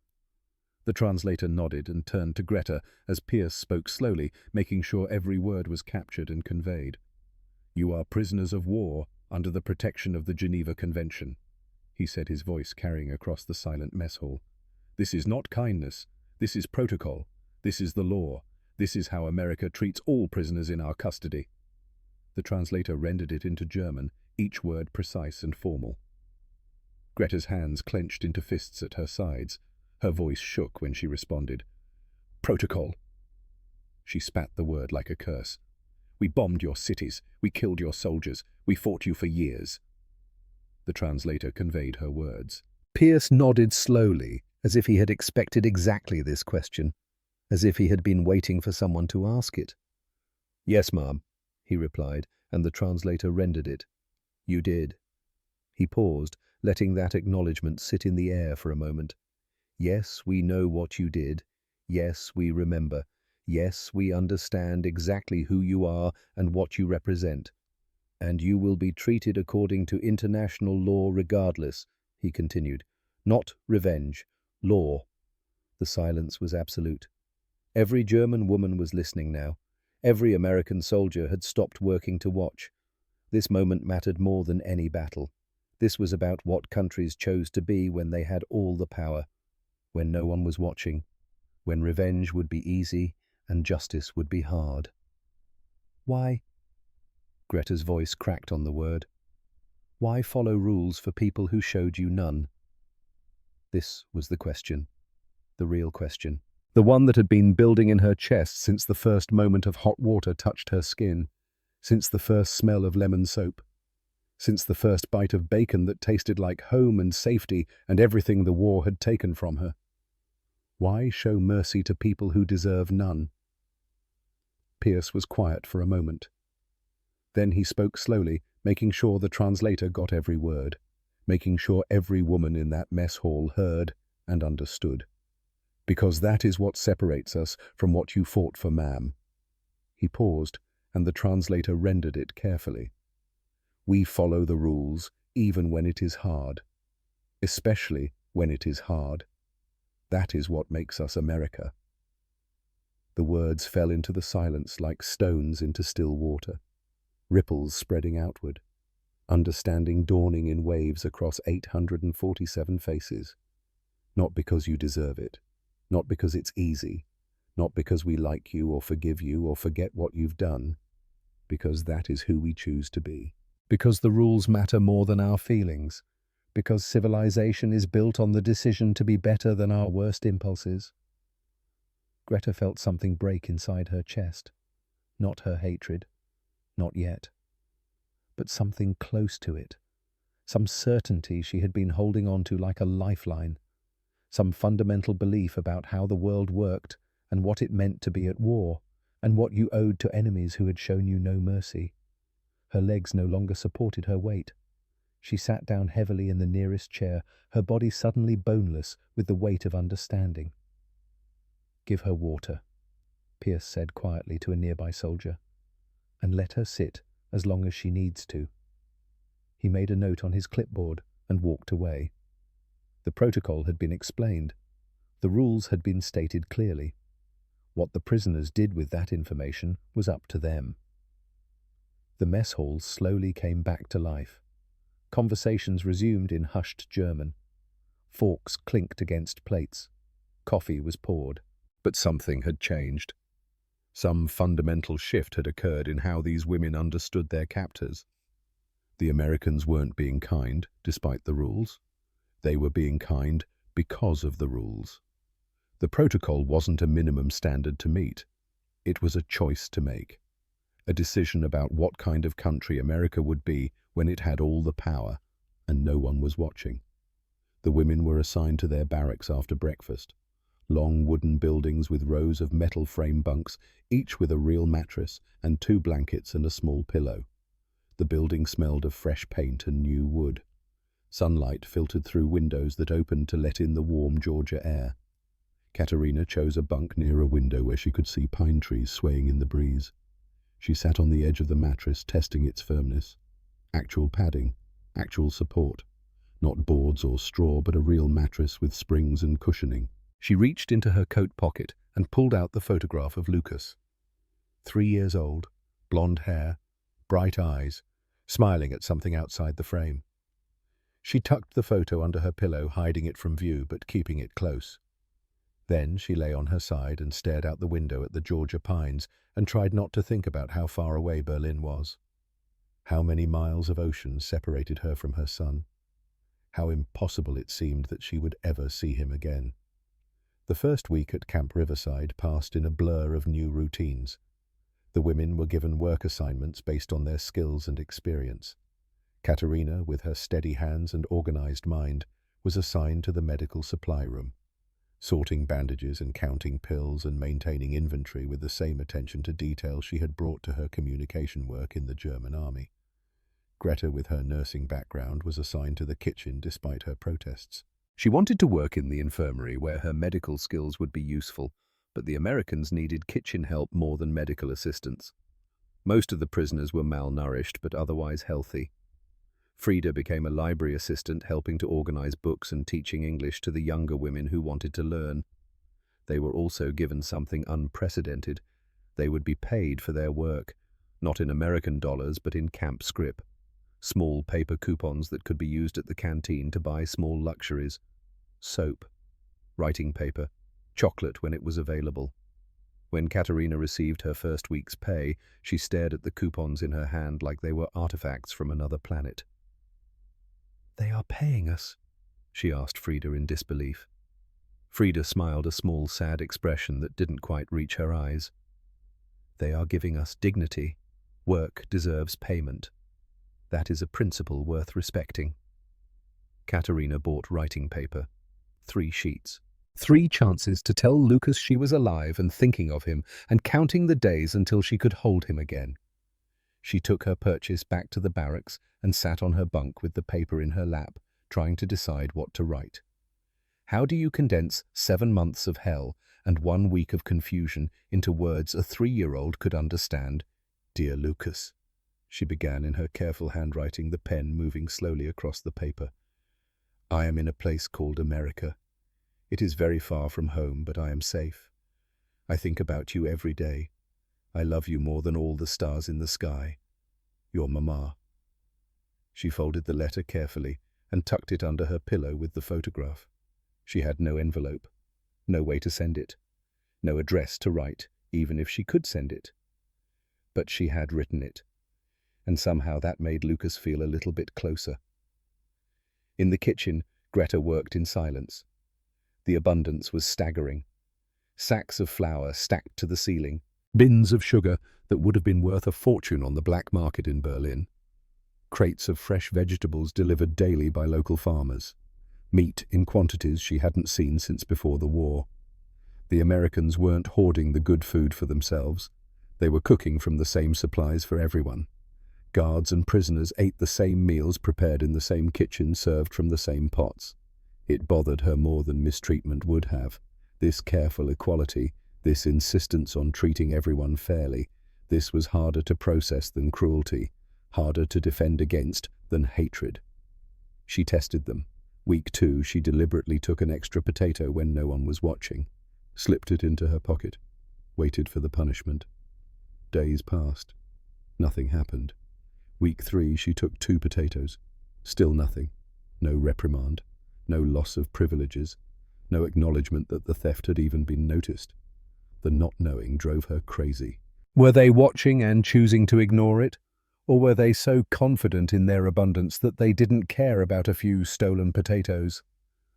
The translator nodded and turned to Greta as Pierce spoke slowly, making sure every word was captured and conveyed. "You are prisoners of war under the protection of the Geneva Convention," he said, his voice carrying across the silent mess hall. "This is not kindness. This is protocol. This is the law. This is how America treats all prisoners in our custody." The translator rendered it into German, each word precise and formal. Greta's hands clenched into fists at her sides. Her voice shook when she responded. "Protocol." She spat the word like a curse. "We bombed your cities. We killed your soldiers. We fought you for years." The translator conveyed her words. Pierce nodded slowly, as if he had expected exactly this question, as if he had been waiting for someone to ask it. "Yes, ma'am," he replied, and the translator rendered it. "You did." He paused, letting that acknowledgement sit in the air for a moment. "Yes, we know what you did. Yes, we remember. Yes, we understand exactly who you are and what you represent. And you will be treated according to international law regardless," he continued. "Not revenge. Law." The silence was absolute. Every German woman was listening now. Every American soldier had stopped working to watch. This moment mattered more than any battle. This was about what countries chose to be when they had all the power, when no one was watching, when revenge would be easy and justice would be hard. "Why?" Greta's voice cracked on the word. "Why follow rules for people who showed you none?" This was the question, the real question, the one that had been building in her chest since the first moment of hot water touched her skin, since the first smell of lemon soap, since the first bite of bacon that tasted like home and safety and everything the war had taken from her. Why show mercy to people who deserve none? Pierce was quiet for a moment. Then he spoke slowly, making sure the translator got every word, making sure every woman in that mess hall heard and understood. "Because that is what separates us from what you fought for, ma'am." He paused, and the translator rendered it carefully. "We follow the rules, even when it is hard. Especially when it is hard. That is what makes us America." The words fell into the silence like stones into still water, ripples spreading outward, understanding dawning in waves across 847 faces. Not because you deserve it, not because it's easy, not because we like you or forgive you or forget what you've done, because that is who we choose to be. Because the rules matter more than our feelings, because civilization is built on the decision to be better than our worst impulses. Greta felt something break inside her chest. Not her hatred, not yet, but something close to it, some certainty she had been holding on to like a lifeline, some fundamental belief about how the world worked and what it meant to be at war, and what you owed to enemies who had shown you no mercy. Her legs no longer supported her weight. She sat down heavily in the nearest chair, her body suddenly boneless with the weight of understanding. "Give her water," Pierce said quietly to a nearby soldier, "and let her sit as long as she needs to." He made a note on his clipboard and walked away. The protocol had been explained. The rules had been stated clearly. What the prisoners did with that information was up to them. The mess halls slowly came back to life. Conversations resumed in hushed German. Forks clinked against plates. Coffee was poured. But something had changed. Some fundamental shift had occurred in how these women understood their captors. The Americans weren't being kind, despite the rules. They were being kind because of the rules. The protocol wasn't a minimum standard to meet. It was a choice to make. A decision about what kind of country America would be when it had all the power, and no one was watching. The women were assigned to their barracks after breakfast. Long wooden buildings with rows of metal frame bunks, each with a real mattress and 2 blankets and a small pillow. The building smelled of fresh paint and new wood. Sunlight filtered through windows that opened to let in the warm Georgia air. Katerina chose a bunk near a window where she could see pine trees swaying in the breeze. She sat on the edge of the mattress, testing its firmness. Actual padding, actual support. Not boards or straw, but a real mattress with springs and cushioning. She reached into her coat pocket and pulled out the photograph of Lucas. 3 years old, blonde hair, bright eyes, smiling at something outside the frame. She tucked the photo under her pillow, hiding it from view but keeping it close. Then she lay on her side and stared out the window at the Georgia pines and tried not to think about how far away Berlin was. How many miles of ocean separated her from her son. How impossible it seemed that she would ever see him again. The first week at Camp Riverside passed in a blur of new routines. The women were given work assignments based on their skills and experience. Katerina, with her steady hands and organized mind, was assigned to the medical supply room, sorting bandages and counting pills and maintaining inventory with the same attention to detail she had brought to her communication work in the German army. Greta, with her nursing background, was assigned to the kitchen despite her protests. She wanted to work in the infirmary where her medical skills would be useful, but the Americans needed kitchen help more than medical assistance. Most of the prisoners were malnourished but otherwise healthy. Frida became a library assistant, helping to organize books and teaching English to the younger women who wanted to learn. They were also given something unprecedented. They would be paid for their work, not in American dollars but in camp scrip. Small paper coupons that could be used at the canteen to buy small luxuries. Soap, writing paper, chocolate when it was available. When Katerina received her first week's pay, she stared at the coupons in her hand like they were artifacts from another planet. "They are paying us?" she asked Frida in disbelief. Frida smiled, a small, sad expression that didn't quite reach her eyes. "They are giving us dignity. Work deserves payment. That is a principle worth respecting." Katerina bought writing paper. 3 sheets. 3 chances to tell Lucas she was alive and thinking of him and counting the days until she could hold him again. She took her purchase back to the barracks and sat on her bunk with the paper in her lap, trying to decide what to write. How do you condense 7 months of hell and 1 week of confusion into words a 3-year-old could understand? "Dear Lucas," she began in her careful handwriting, the pen moving slowly across the paper. "I am in a place called America. It is very far from home, but I am safe. I think about you every day. I love you more than all the stars in the sky. Your Mama." She folded the letter carefully and tucked it under her pillow with the photograph. She had no envelope, no way to send it, no address to write, even if she could send it. But she had written it, and somehow that made Lucas feel a little bit closer. In the kitchen, Greta worked in silence. The abundance was staggering. Sacks of flour stacked to the ceiling, Bins of sugar that would have been worth a fortune on the black market in Berlin. Crates of fresh vegetables delivered daily by local farmers. Meat in quantities she hadn't seen since before the war. The Americans weren't hoarding the good food for themselves. They were cooking from the same supplies for everyone. Guards and prisoners ate the same meals prepared in the same kitchen, served from the same pots. It bothered her more than mistreatment would have. This careful equality, this insistence on treating everyone fairly, this was harder to process than cruelty, harder to defend against than hatred. She tested them. Week 2, she deliberately took an extra potato when no one was watching, slipped it into her pocket, waited for the punishment. Days passed. Nothing happened. Week 3, she took 2 potatoes. Still nothing. No reprimand. No loss of privileges. No acknowledgement that the theft had even been noticed. The not knowing drove her crazy. Were they watching and choosing to ignore it? Or were they so confident in their abundance that they didn't care about a few stolen potatoes?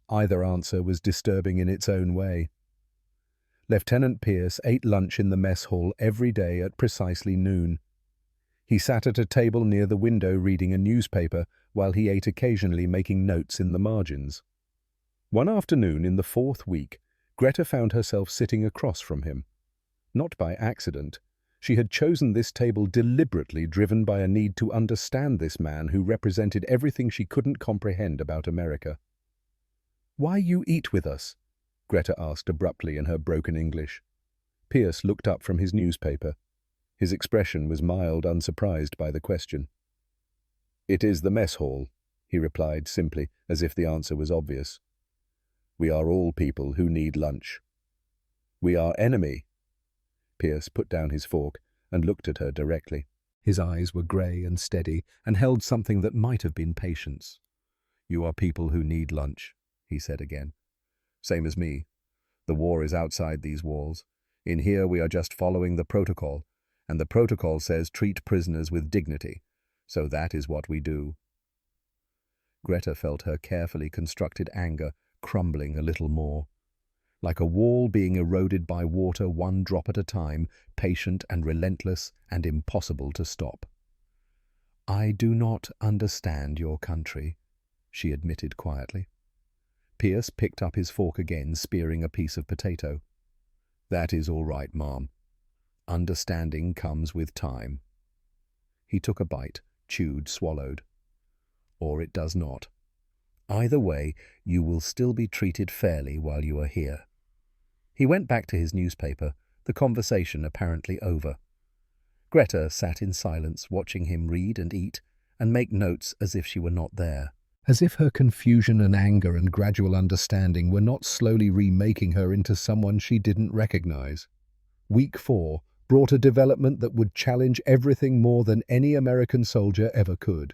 Either answer was disturbing in its own way. Lieutenant Pierce ate lunch in the mess hall every day at precisely noon. He sat at a table near the window reading a newspaper while he ate, occasionally making notes in the margins. One afternoon in the 4th week, Greta found herself sitting across from him. Not by accident. She had chosen this table deliberately, driven by a need to understand this man who represented everything she couldn't comprehend about America. "Why you eat with us?" Greta asked abruptly in her broken English. Pierce looked up from his newspaper. His expression was mild, unsurprised by the question. "It is the mess hall," he replied simply, as if the answer was obvious. "We are all people who need lunch." "We are enemy." Pierce put down his fork and looked at her directly. His eyes were grey and steady and held something that might have been patience. "You are people who need lunch," he said again. "Same as me. The war is outside these walls. In here we are just following the protocol, and the protocol says treat prisoners with dignity. So that is what we do." Greta felt her carefully constructed anger crumbling a little more. Like a wall being eroded by water, one drop at a time, patient and relentless and impossible to stop. "I do not understand your country," she admitted quietly. Pierce picked up his fork again, spearing a piece of potato. "That is all right, Mom. Understanding comes with time." He took a bite, chewed, swallowed. "Or it does not. Either way, you will still be treated fairly while you are here." He went back to his newspaper, the conversation apparently over. Greta sat in silence, watching him read and eat and make notes as if she were not there. As if her confusion and anger and gradual understanding were not slowly remaking her into someone she didn't recognize. Week 4 brought a development that would challenge everything more than any American soldier ever could.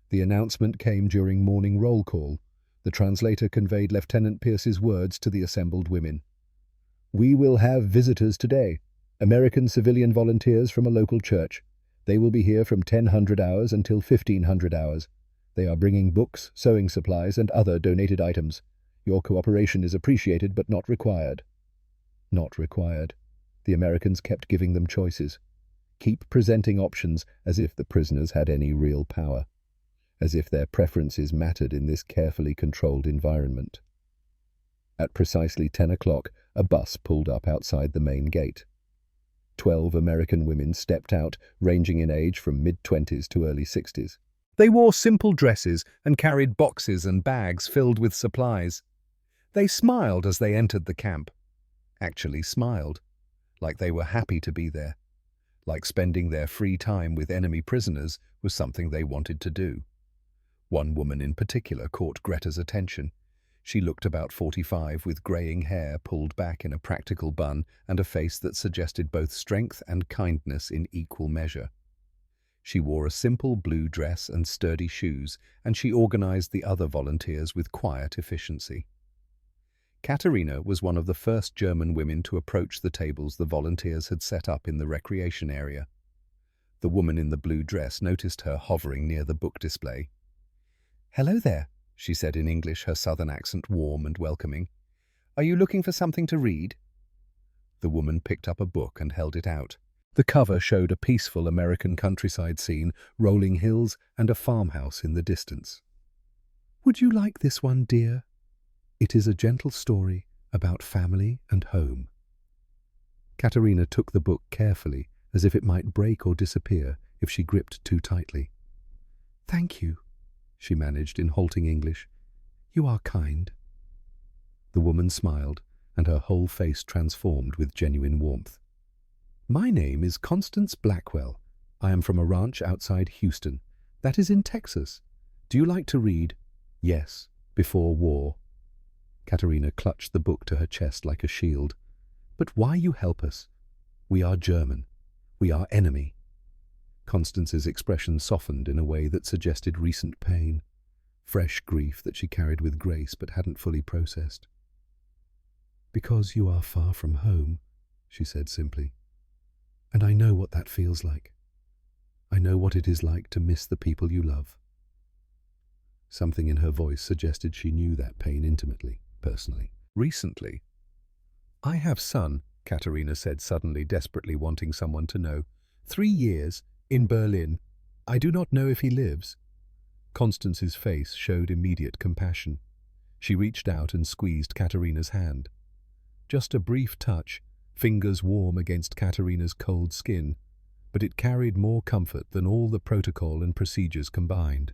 The announcement came during morning roll call. The translator conveyed Lieutenant Pierce's words to the assembled women. "We will have visitors today, American civilian volunteers from a local church. They will be here from 1000 hours until 1500 hours. They are bringing books, sewing supplies, and other donated items. Your cooperation is appreciated but not required." Not required. The Americans kept giving them choices. Keep presenting options as if the prisoners had any real power. As if their preferences mattered in this carefully controlled environment. At precisely 10 o'clock, a bus pulled up outside the main gate. 12 American women stepped out, ranging in age from mid-20s to early 60s. They wore simple dresses and carried boxes and bags filled with supplies. They smiled as they entered the camp. Actually smiled, like they were happy to be there. Like spending their free time with enemy prisoners was something they wanted to do. One woman in particular caught Greta's attention. She looked about 45 with greying hair pulled back in a practical bun and a face that suggested both strength and kindness in equal measure. She wore a simple blue dress and sturdy shoes, and she organized the other volunteers with quiet efficiency. Katerina was one of the first German women to approach the tables the volunteers had set up in the recreation area. The woman in the blue dress noticed her hovering near the book display. "Hello there," she said in English, her southern accent warm and welcoming. "Are you looking for something to read?" The woman picked up a book and held it out. The cover showed a peaceful American countryside scene, rolling hills and a farmhouse in the distance. "Would you like this one, dear? It is a gentle story about family and home." Katerina took the book carefully, as if it might break or disappear if she gripped too tightly. "Thank you," she managed in halting English. "You are kind." The woman smiled, and her whole face transformed with genuine warmth. "My name is Constance Blackwell. I am from a ranch outside Houston. That is in Texas. Do you like to read? Yes, Before War." Katerina clutched the book to her chest like a shield. "But why you help us? We are German. We are enemy." Constance's expression softened in a way that suggested recent pain, fresh grief that she carried with grace but hadn't fully processed. "Because you are far from home," she said simply. "And I know what that feels like. I know what it is like to miss the people you love." Something in her voice suggested she knew that pain intimately, personally. "Recently, I have son," Katerina said suddenly, desperately wanting someone to know. 3 years, in Berlin. I do not know if he lives." Constance's face showed immediate compassion. She reached out and squeezed Katerina's hand. Just a brief touch, fingers warm against Katerina's cold skin, but it carried more comfort than all the protocol and procedures combined.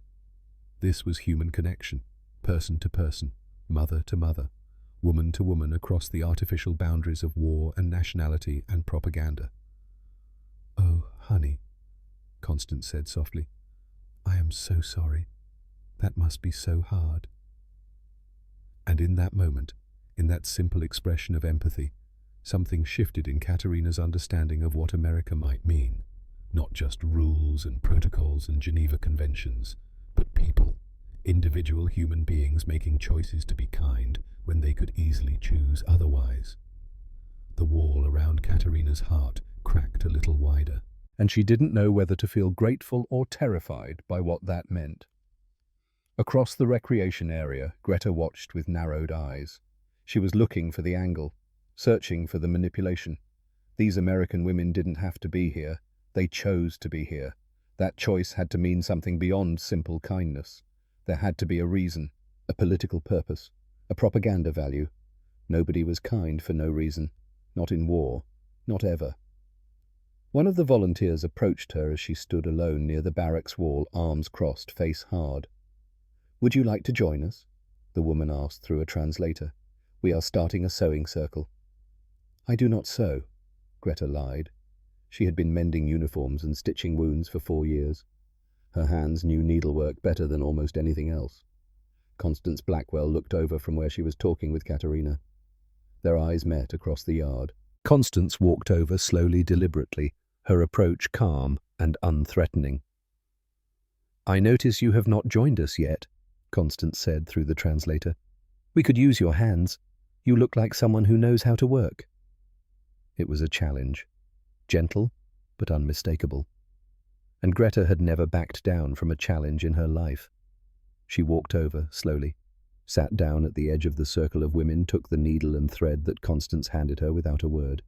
This was human connection, person to person, mother to mother, woman to woman across the artificial boundaries of war and nationality and propaganda. "Oh, honey," Constance said softly, "I am so sorry. That must be so hard." And in that moment, in that simple expression of empathy, something shifted in Katerina's understanding of what America might mean. Not just rules and protocols and Geneva Conventions, but people, individual human beings making choices to be kind when they could easily choose otherwise. The wall around Katerina's heart cracked a little wider, and she didn't know whether to feel grateful or terrified by what that meant. Across the recreation area, Greta watched with narrowed eyes. She was looking for the angle, searching for the manipulation. These American women didn't have to be here. They chose to be here. That choice had to mean something beyond simple kindness. There had to be a reason, a political purpose, a propaganda value. Nobody was kind for no reason. Not in war. Not ever. One of the volunteers approached her as she stood alone near the barracks wall, arms crossed, face hard. "Would you like to join us?" the woman asked through a translator. "We are starting a sewing circle." "I do not sew," Greta lied. She had been mending uniforms and stitching wounds for 4 years. Her hands knew needlework better than almost anything else. Constance Blackwell looked over from where she was talking with Katerina. Their eyes met across the yard. Constance walked over slowly, deliberately, her approach calm and unthreatening. "I notice you have not joined us yet," Constance said through the translator. "We could use your hands. You look like someone who knows how to work." It was a challenge, gentle but unmistakable. And Greta had never backed down from a challenge in her life. She walked over, slowly, sat down at the edge of the circle of women, took the needle and thread that Constance handed her without a word.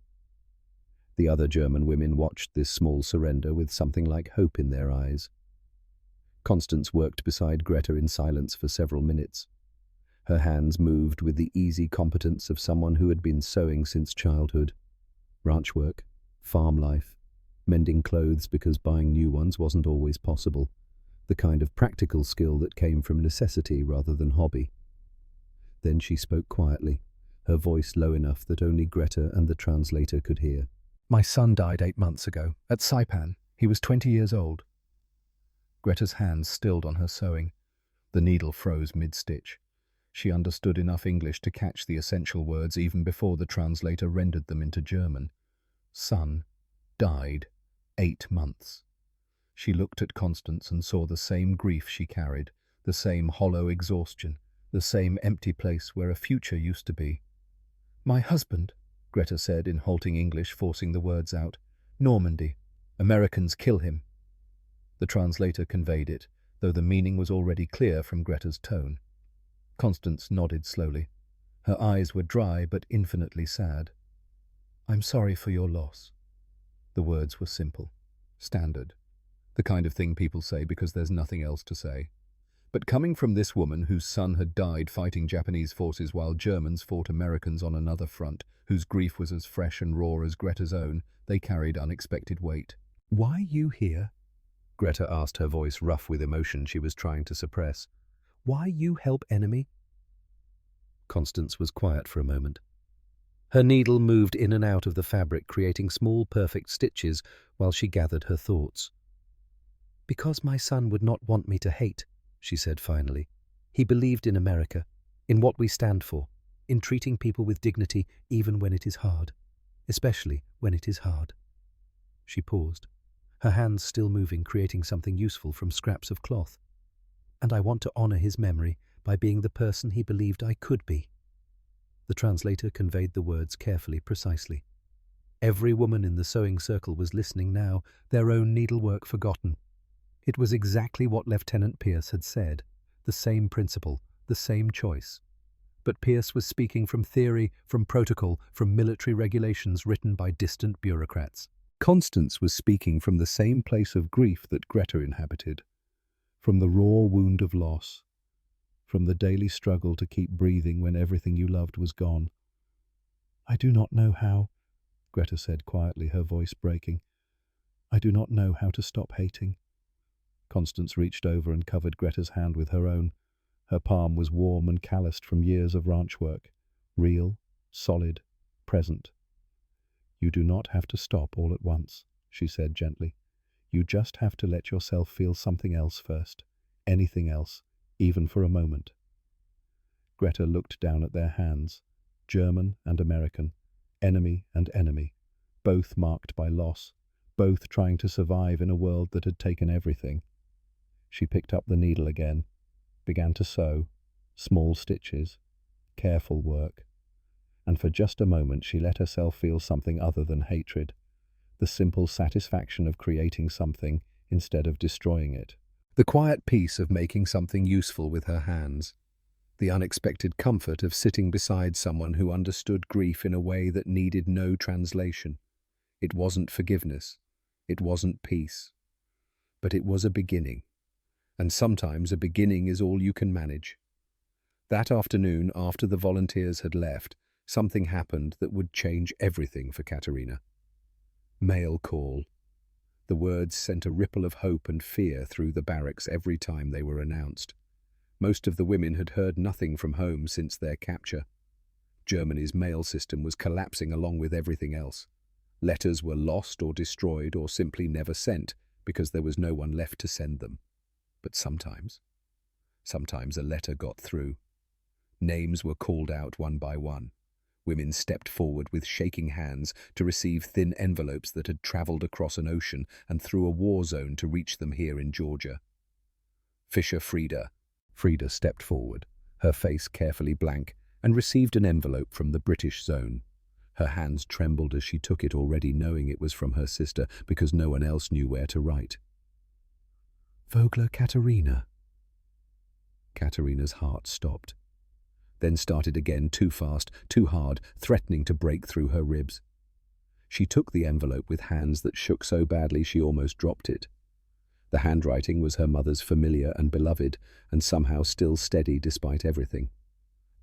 The other German women watched this small surrender with something like hope in their eyes. Constance worked beside Greta in silence for several minutes. Her hands moved with the easy competence of someone who had been sewing since childhood. Ranch work, farm life, mending clothes because buying new ones wasn't always possible. The kind of practical skill that came from necessity rather than hobby. Then she spoke quietly, her voice low enough that only Greta and the translator could hear. "My son died 8 months ago, at Saipan. He was 20 years old." Greta's hands stilled on her sewing. The needle froze mid-stitch. She understood enough English to catch the essential words even before the translator rendered them into German. Son, died, 8 months. She looked at Constance and saw the same grief she carried, the same hollow exhaustion, the same empty place where a future used to be. "My husband," Greta said in halting English, forcing the words out. "Normandy. Americans kill him." The translator conveyed it, though the meaning was already clear from Greta's tone. Constance nodded slowly. Her eyes were dry but infinitely sad. I'm sorry for your loss. The words were simple, standard, the kind of thing people say because there's nothing else to say. But coming from this woman whose son had died fighting Japanese forces while Germans fought Americans on another front, whose grief was as fresh and raw as Greta's own, they carried unexpected weight. "Why you here?" Greta asked, her voice rough with emotion she was trying to suppress. "Why you help enemy?" Constance was quiet for a moment. Her needle moved in and out of the fabric, creating small, perfect stitches while she gathered her thoughts. "Because my son would not want me to hate," she said finally. "He believed in America, in what we stand for, in treating people with dignity even when it is hard, especially when it is hard." She paused, her hands still moving, creating something useful from scraps of cloth. "And I want to honor his memory by being the person he believed I could be." The translator conveyed the words carefully, precisely. Every woman in the sewing circle was listening now, their own needlework forgotten. It was exactly what Lieutenant Pierce had said, the same principle, the same choice. But Pierce was speaking from theory, from protocol, from military regulations written by distant bureaucrats. Constance was speaking from the same place of grief that Greta inhabited, from the raw wound of loss, from the daily struggle to keep breathing when everything you loved was gone. "I do not know how," Greta said quietly, her voice breaking. "I do not know how to stop hating." Constance reached over and covered Greta's hand with her own. Her palm was warm and calloused from years of ranch work, real, solid, present. "You do not have to stop all at once," she said gently. "You just have to let yourself feel something else first, anything else, even for a moment." Greta looked down at their hands, German and American, enemy and enemy, both marked by loss, both trying to survive in a world that had taken everything. She picked up the needle again, began to sew, small stitches, careful work, and for just a moment she let herself feel something other than hatred, the simple satisfaction of creating something instead of destroying it. The quiet peace of making something useful with her hands. The unexpected comfort of sitting beside someone who understood grief in a way that needed no translation. It wasn't forgiveness. It wasn't peace. But it was a beginning. And sometimes a beginning is all you can manage. That afternoon, after the volunteers had left, something happened that would change everything for Katerina. Mail call. The words sent a ripple of hope and fear through the barracks every time they were announced. Most of the women had heard nothing from home since their capture. Germany's mail system was collapsing along with everything else. Letters were lost or destroyed or simply never sent because there was no one left to send them. But sometimes a letter got through. Names were called out one by one. Women stepped forward with shaking hands to receive thin envelopes that had traveled across an ocean and through a war zone to reach them here in Georgia. Fisher Frieda stepped forward, her face carefully blank, and received an envelope from the British zone. Her hands trembled as she took it, already knowing it was from her sister because no one else knew where to write. "Vogler Katerina." Katerina's heart stopped, then started again, too fast, too hard, threatening to break through her ribs. She took the envelope with hands that shook so badly she almost dropped it. The handwriting was her mother's, familiar and beloved, and somehow still steady despite everything.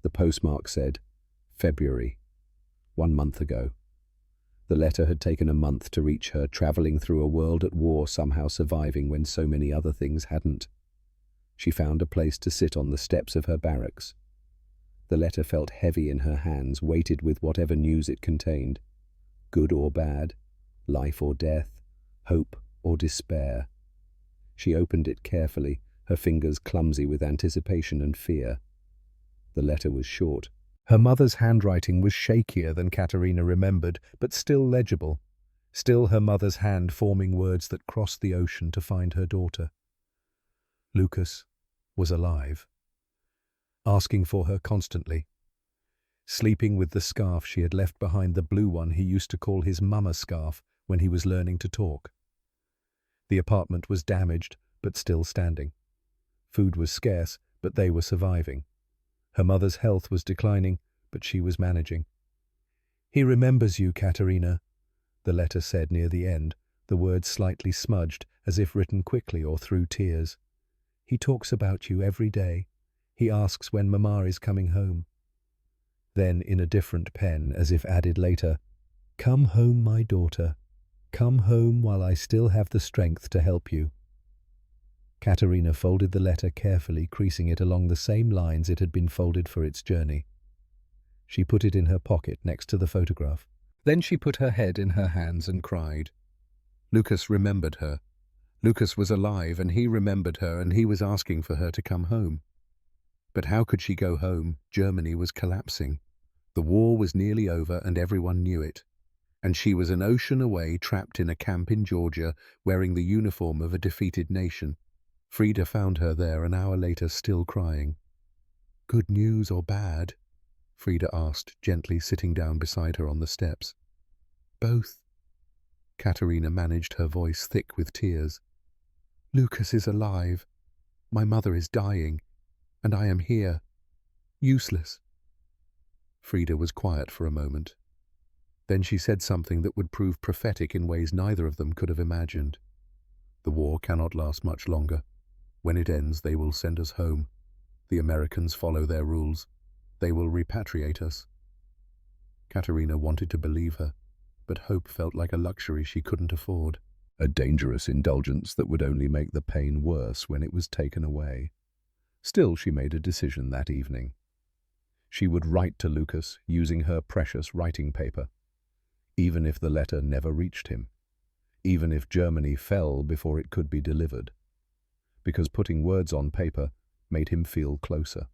The postmark said, February, 1 month ago. The letter had taken a month to reach her, travelling through a world at war, somehow surviving when so many other things hadn't. She found a place to sit on the steps of her barracks. The letter felt heavy in her hands, weighted with whatever news it contained. Good or bad, life or death, hope or despair. She opened it carefully, her fingers clumsy with anticipation and fear. The letter was short. Her mother's handwriting was shakier than Katerina remembered, but still legible. Still her mother's hand forming words that crossed the ocean to find her daughter. Lucas was alive, asking for her constantly, sleeping with the scarf she had left behind, the blue one he used to call his mama scarf when he was learning to talk. The apartment was damaged, but still standing. Food was scarce, but they were surviving. Her mother's health was declining, but she was managing. He remembers you, Katerina, the letter said near the end, the words slightly smudged, as if written quickly or through tears. He talks about you every day. He asks when Mama is coming home. Then, in a different pen, as if added later, "Come home, my daughter. Come home while I still have the strength to help you." Katerina folded the letter carefully, creasing it along the same lines it had been folded for its journey. She put it in her pocket next to the photograph. Then she put her head in her hands and cried. Lucas remembered her. Lucas was alive, and he remembered her, and he was asking for her to come home. But how could she go home? Germany was collapsing. The war was nearly over, and everyone knew it. And she was an ocean away, trapped in a camp in Georgia, wearing the uniform of a defeated nation. Frida found her there an hour later, still crying. "Good news or bad?" Frida asked, gently sitting down beside her on the steps. "Both." Katerina managed, her voice thick with tears. "Lucas is alive. My mother is dying. And I am here. Useless." Frida was quiet for a moment. Then she said something that would prove prophetic in ways neither of them could have imagined. "The war cannot last much longer. When it ends, they will send us home. The Americans follow their rules. They will repatriate us." Katerina wanted to believe her, but hope felt like a luxury she couldn't afford. A dangerous indulgence that would only make the pain worse when it was taken away. Still, she made a decision that evening. She would write to Lucas using her precious writing paper, even if the letter never reached him, even if Germany fell before it could be delivered, because putting words on paper made him feel closer,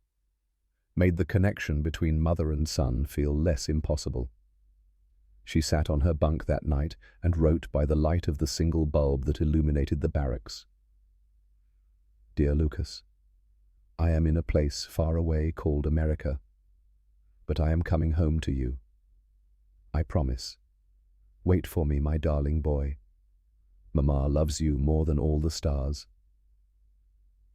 made the connection between mother and son feel less impossible. She sat on her bunk that night and wrote by the light of the single bulb that illuminated the barracks. "Dear Lucas, I am in a place far away called America, but I am coming home to you. I promise. Wait for me, my darling boy. Mama loves you more than all the stars."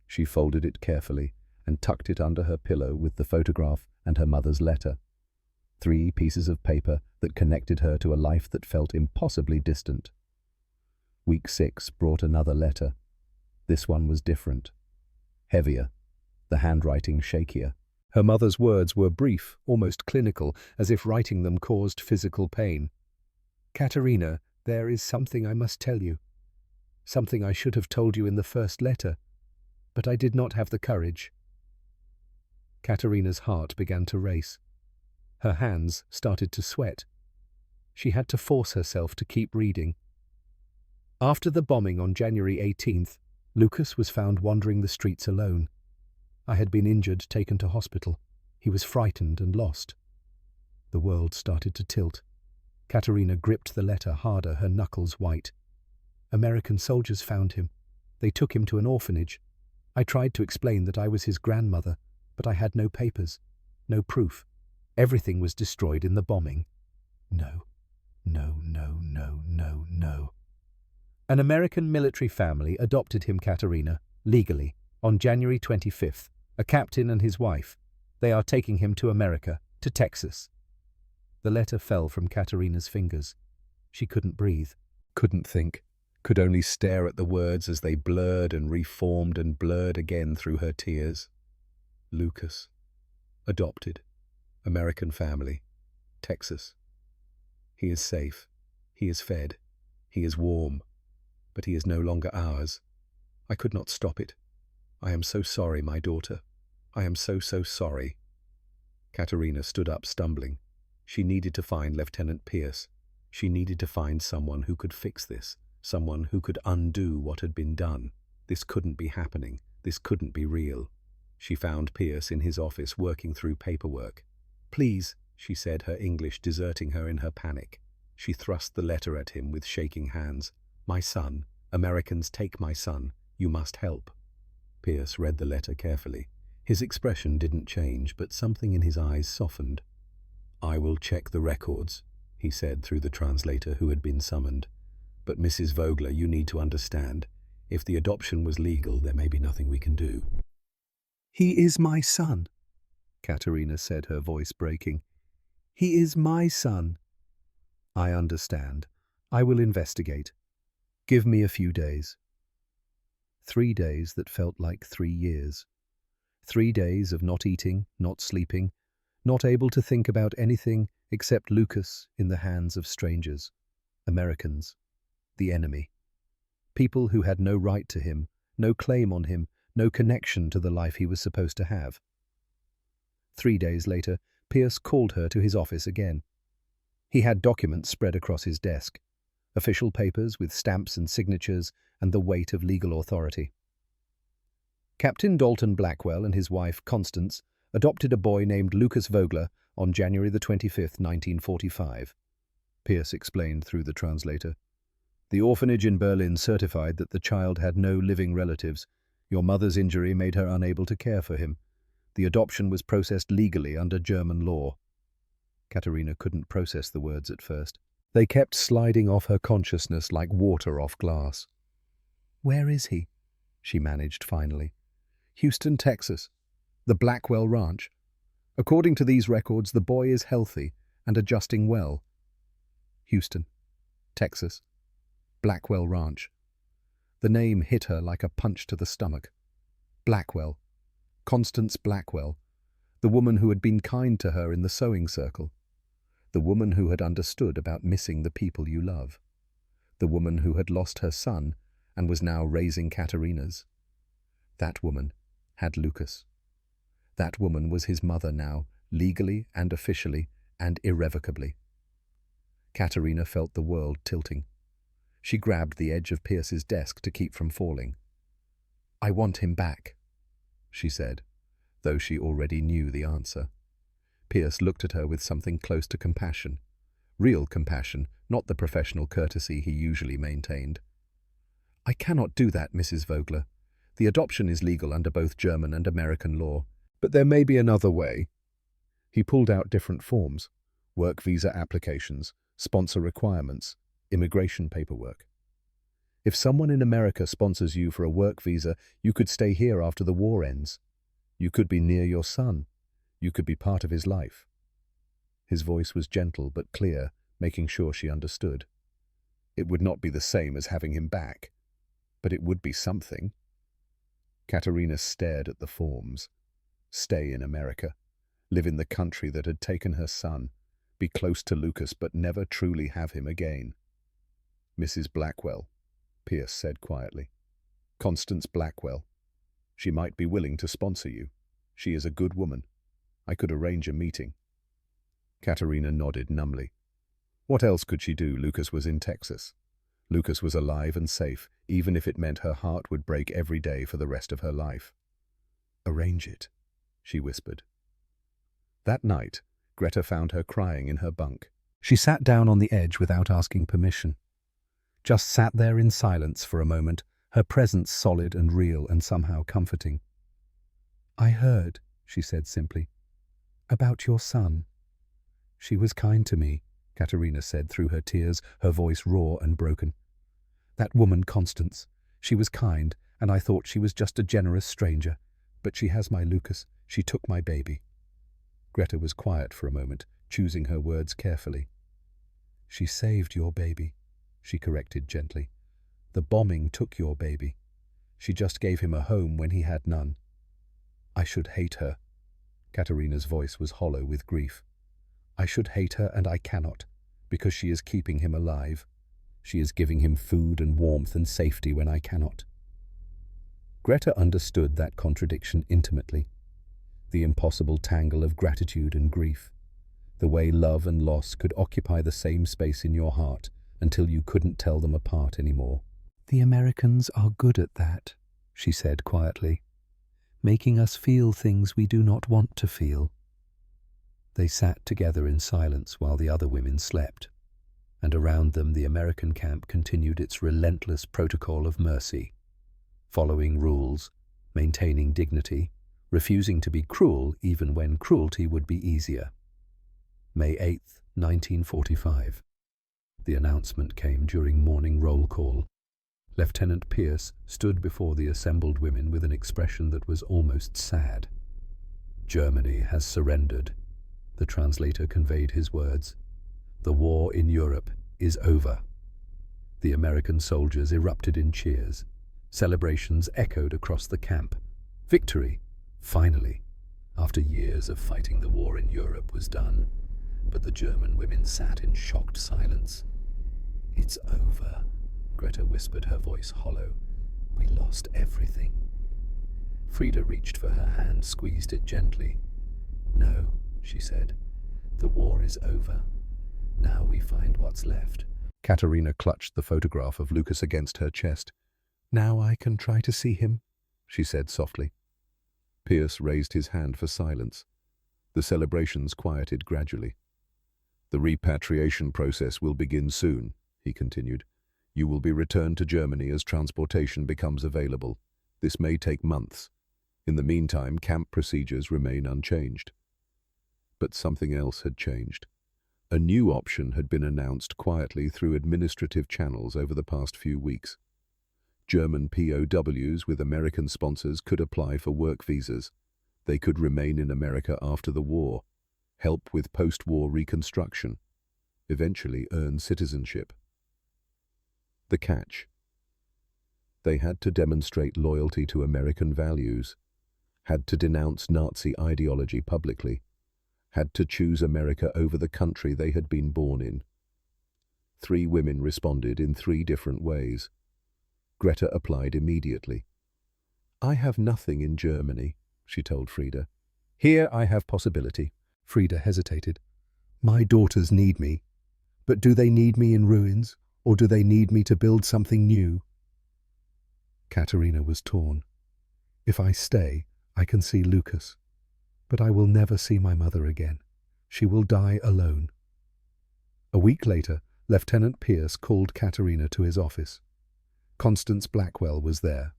She folded it carefully and tucked it under her pillow with the photograph and her mother's letter. 3 pieces of paper that connected her to a life that felt impossibly distant. Week 6 brought another letter. This one was different. Heavier. The handwriting shakier. Her mother's words were brief, almost clinical, as if writing them caused physical pain. "Katerina, there is something I must tell you. Something I should have told you in the first letter, but I did not have the courage." Katerina's heart began to race. Her hands started to sweat. She had to force herself to keep reading. After the bombing on January 18th, Lucas was found wandering the streets alone. I had been injured, taken to hospital. He was frightened and lost. The world started to tilt. Katerina gripped the letter harder, her knuckles white. "American soldiers found him. They took him to an orphanage. I tried to explain that I was his grandmother, but I had no papers, no proof. Everything was destroyed in the bombing. No, no, no, no, no, no." An American military family adopted him, Katerina, legally, on January 25th, a captain and his wife. They are taking him to America, to Texas. The letter fell from Katerina's fingers. She couldn't breathe, couldn't think, could only stare at the words as they blurred and reformed and blurred again through her tears. Lucas. Adopted. American family. Texas. He is safe. He is fed. He is warm. But he is no longer ours. I could not stop it. I am so sorry, my daughter. I am so sorry. Katerina stood up, stumbling. She needed to find Lieutenant Pierce. She needed to find someone who could fix this, someone who could undo what had been done. This couldn't be happening. This couldn't be real. She found Pierce in his office working through paperwork. "Please," she said, her English deserting her in her panic. She thrust the letter at him with shaking hands. "My son. Americans take my son. You must help." Pierce read the letter carefully. His expression didn't change, but something in his eyes softened. "I will check the records," he said through the translator who had been summoned. "But Mrs. Vogler, you need to understand. If the adoption was legal, there may be nothing we can do." "He is my son," Katerina said, her voice breaking. "He is my son. I understand. I will investigate. Give me a few days. 3 days that felt like 3 years. 3 days of not eating, not sleeping, not able to think about anything except Lucas in the hands of strangers, Americans, the enemy. People who had no right to him, no claim on him, no connection to the life he was supposed to have. 3 days later, Pierce called her to his office again. He had documents spread across his desk, official papers with stamps and signatures and the weight of legal authority. Captain Dalton Blackwell and his wife, Constance, adopted a boy named Lucas Vogler on January the 25th, 1945. Pierce explained through the translator. The orphanage in Berlin certified that the child had no living relatives. Your mother's injury made her unable to care for him. The adoption was processed legally under German law. Katerina couldn't process the words at first. They kept sliding off her consciousness like water off glass. Where is he? She managed finally. Houston, Texas. The Blackwell Ranch. According to these records, the boy is healthy and adjusting well. Houston, Texas. Blackwell Ranch. The name hit her like a punch to the stomach. Blackwell. Constance Blackwell. The woman who had been kind to her in the sewing circle. The woman who had understood about missing the people you love. The woman who had lost her son and was now raising Katerina's. That woman had Lucas. That woman was his mother now, legally and officially and irrevocably. Katerina felt the world tilting. She grabbed the edge of Pierce's desk to keep from falling. I want him back, she said, though she already knew the answer. Pierce looked at her with something close to compassion. Real compassion, not the professional courtesy he usually maintained. I cannot do that, Mrs. Vogler. The adoption is legal under both German and American law, but there may be another way. He pulled out different forms: work visa applications, sponsor requirements, immigration paperwork. If someone in America sponsors you for a work visa, you could stay here after the war ends. You could be near your son. You could be part of his life. His voice was gentle but clear, making sure she understood. It would not be the same as having him back, but it would be something. Katerina stared at the forms. Stay in America. Live in the country that had taken her son. Be close to Lucas but never truly have him again. Mrs. Blackwell, Pierce said quietly. Constance Blackwell. She might be willing to sponsor you. She is a good woman. I could arrange a meeting. Katerina nodded numbly. What else could she do? Lucas was in Texas. Lucas was alive and safe, even if it meant her heart would break every day for the rest of her life. Arrange it, she whispered. That night, Greta found her crying in her bunk. She sat down on the edge without asking permission. Just sat there in silence for a moment, her presence solid and real and somehow comforting. I heard, she said simply, about your son. She was kind to me, Katerina said through her tears, her voice raw and broken. That woman, Constance, she was kind, and I thought she was just a generous stranger. But she has my Lucas. She took my baby. Greta was quiet for a moment, choosing her words carefully. She saved your baby, she corrected gently. The bombing took your baby. She just gave him a home when he had none. I should hate her. Katerina's voice was hollow with grief. I should hate her, and I cannot, because she is keeping him alive. She is giving him food and warmth and safety when I cannot. Greta understood that contradiction intimately. The impossible tangle of gratitude and grief. The way love and loss could occupy the same space in your heart until you couldn't tell them apart anymore. The Americans are good at that, she said quietly, making us feel things we do not want to feel. They sat together in silence while the other women slept, and around them the American camp continued its relentless protocol of mercy, following rules, maintaining dignity, refusing to be cruel even when cruelty would be easier. May 8th, 1945. The announcement came during morning roll call. Lieutenant Pierce stood before the assembled women with an expression that was almost sad. Germany has surrendered, the translator conveyed his words. The war in Europe is over. The American soldiers erupted in cheers. Celebrations echoed across the camp. Victory, finally, after years of fighting, the war in Europe was done. But the German women sat in shocked silence. "It's over," Greta whispered, her voice hollow. "We lost everything." Frida reached for her hand, squeezed it gently. "No," she said. "The war is over. Now we find what's left." Katerina clutched the photograph of Lucas against her chest. "Now I can try to see him," she said softly. Pierce raised his hand for silence. The celebrations quieted gradually. "The repatriation process will begin soon," he continued. "You will be returned to Germany as transportation becomes available. This may take months. In the meantime, camp procedures remain unchanged." But something else had changed. A new option had been announced quietly through administrative channels over the past few weeks. German POWs with American sponsors could apply for work visas. They could remain in America after the war, help with post-war reconstruction, eventually earn citizenship. The catch: they had to demonstrate loyalty to American values, had to denounce Nazi ideology publicly, had to choose America over the country they had been born in. 3 women responded in 3 different ways. Greta applied immediately. "I have nothing in Germany," she told Frida. "Here I have possibility." Frida hesitated. "My daughters need me. But do they need me in ruins, or do they need me to build something new?" Katerina was torn. "If I stay, I can see Lucas. But I will never see my mother again. She will die alone." A week later, Lieutenant Pierce called Katerina to his office. Constance Blackwell was there.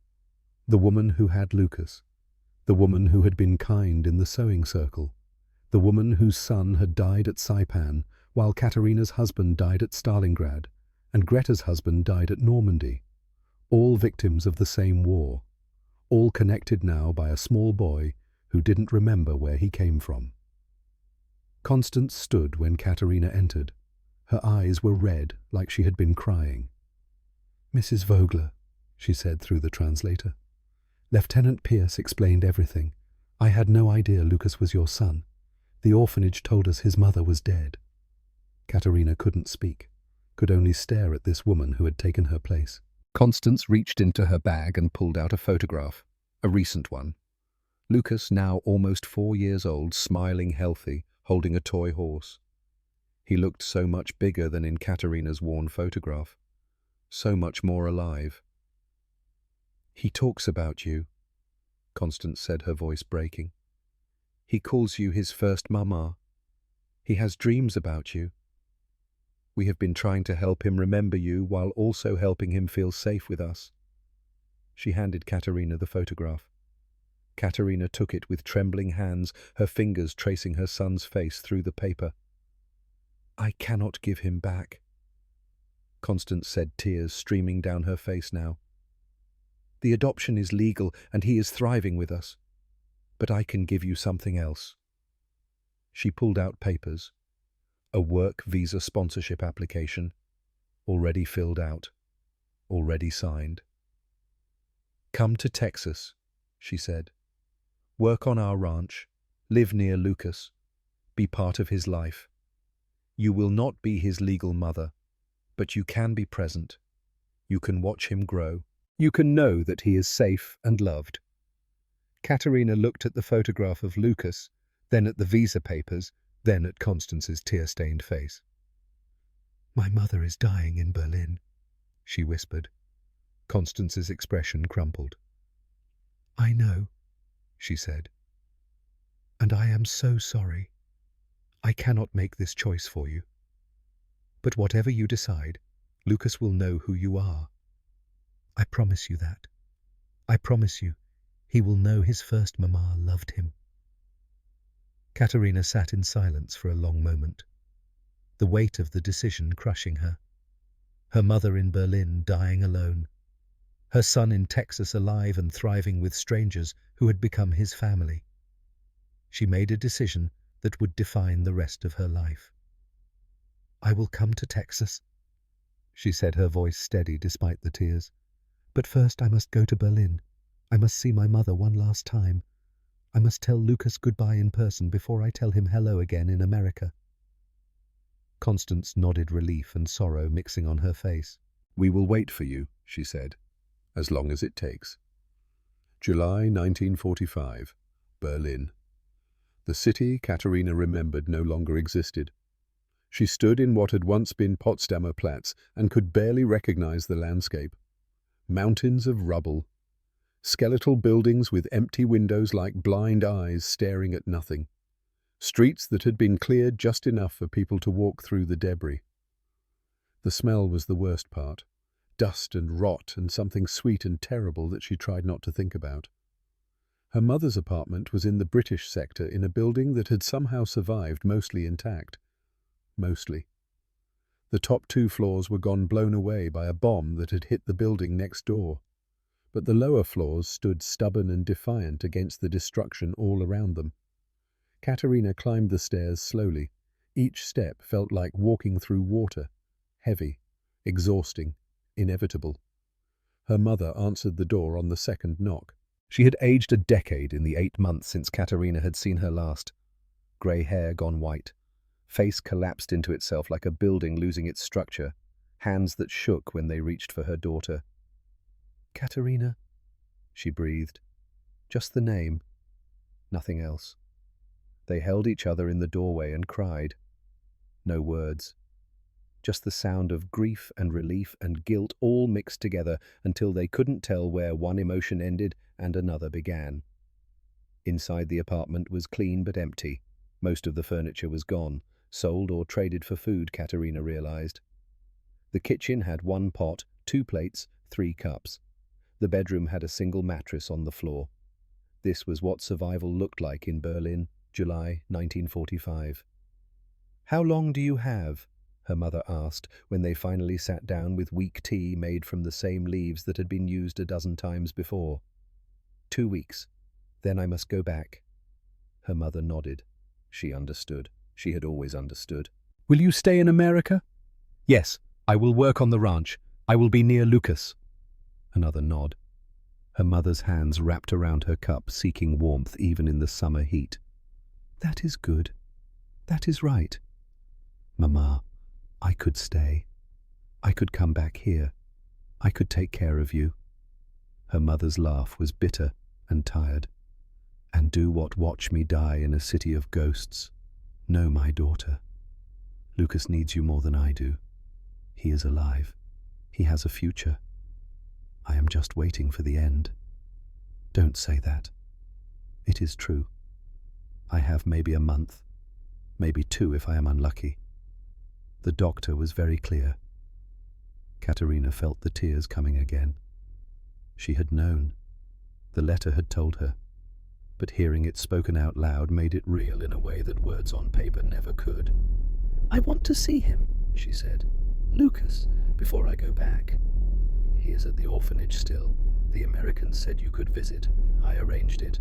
The woman who had Lucas. The woman who had been kind in the sewing circle. The woman whose son had died at Saipan, while Katerina's husband died at Stalingrad, and Greta's husband died at Normandy. All victims of the same war. All connected now by a small boy who didn't remember where he came from. Constance stood when Katerina entered. Her eyes were red, like she had been crying. "Mrs. Vogler," she said through the translator. "Lieutenant Pierce explained everything. I had no idea Lucas was your son. The orphanage told us his mother was dead." Katerina couldn't speak, could only stare at this woman who had taken her place. Constance reached into her bag and pulled out a photograph, a recent one. Lucas, now almost 4 years old, smiling healthy, holding a toy horse. He looked so much bigger than in Katerina's worn photograph, so much more alive. "He talks about you," Constance said, her voice breaking. "He calls you his first mama. He has dreams about you. We have been trying to help him remember you while also helping him feel safe with us." She handed Katerina the photograph. Katerina took it with trembling hands, her fingers tracing her son's face through the paper. "I cannot give him back," Constance said, tears streaming down her face now. "The adoption is legal and he is thriving with us. But I can give you something else." She pulled out papers. A work visa sponsorship application, already filled out, already signed. "Come to Texas," she said. "Work on our ranch, live near Lucas, be part of his life. You will not be his legal mother, but you can be present. You can watch him grow. You can know that he is safe and loved." Katerina looked at the photograph of Lucas, then at the visa papers, then at Constance's tear-stained face. "My mother is dying in Berlin," she whispered. Constance's expression crumpled. "I know," she said. "And I am so sorry. I cannot make this choice for you. But whatever you decide, Lucas will know who you are. I promise you that. I promise you, he will know his first mama loved him." Katerina sat in silence for a long moment, the weight of the decision crushing her. Her mother in Berlin dying alone. Her son in Texas alive and thriving with strangers who had become his family. She made a decision that would define the rest of her life. I will come to Texas, she said, her voice steady despite the tears. But first I must go to Berlin. I must see my mother one last time. I must tell Lucas goodbye in person before I tell him hello again in America. Constance nodded, relief and sorrow mixing on her face. We will wait for you, she said, as long as it takes. July 1945, Berlin. The city Katharina remembered no longer existed. She stood in what had once been Potsdamer Platz and could barely recognize the landscape. Mountains of rubble. Skeletal buildings with empty windows like blind eyes staring at nothing. Streets that had been cleared just enough for people to walk through the debris. The smell was the worst part. Dust and rot and something sweet and terrible that she tried not to think about. Her mother's apartment was in the British sector in a building that had somehow survived, mostly intact. Mostly. The top 2 floors were blown away by a bomb that had hit the building next door. But the lower floors stood stubborn and defiant against the destruction all around them. Katharina climbed the stairs slowly. Each step felt like walking through water, heavy, exhausting, inevitable. Her mother answered the door on the second knock. She had aged a decade in the 8 months since Katharina had seen her last. Grey hair gone white. Face collapsed into itself like a building losing its structure. Hands that shook when they reached for her daughter. Katharina, she breathed. Just the name. Nothing else. They held each other in the doorway and cried. No words. Just the sound of grief and relief and guilt all mixed together until they couldn't tell where one emotion ended and another began. Inside the apartment was clean but empty. Most of the furniture was gone, sold or traded for food, Katharina realized. The kitchen had 1 pot, 2 plates, 3 cups. The bedroom had a single mattress on the floor. This was what survival looked like in Berlin, July 1945. How long do you have? Her mother asked when they finally sat down with weak tea made from the same leaves that had been used a dozen times before. 2 weeks. Then I must go back. Her mother nodded. She understood. She had always understood. Will you stay in America? Yes, I will work on the ranch. I will be near Lucas. Another nod. Her mother's hands wrapped around her cup, seeking warmth even in the summer heat. That is good. That is right. Mama, I could stay. I could come back here. I could take care of you. Her mother's laugh was bitter and tired. And do what? Watch me die in a city of ghosts? No, my daughter. Lucas needs you more than I do. He is alive. He has a future. I am just waiting for the end. Don't say that. It is true. I have maybe a month, maybe 2 if I am unlucky. The doctor was very clear. Katharina felt the tears coming again. She had known. The letter had told her. But hearing it spoken out loud made it real in a way that words on paper never could. I want to see him, she said. Lucas, before I go back. He is at the orphanage still. The Americans said you could visit. I arranged it.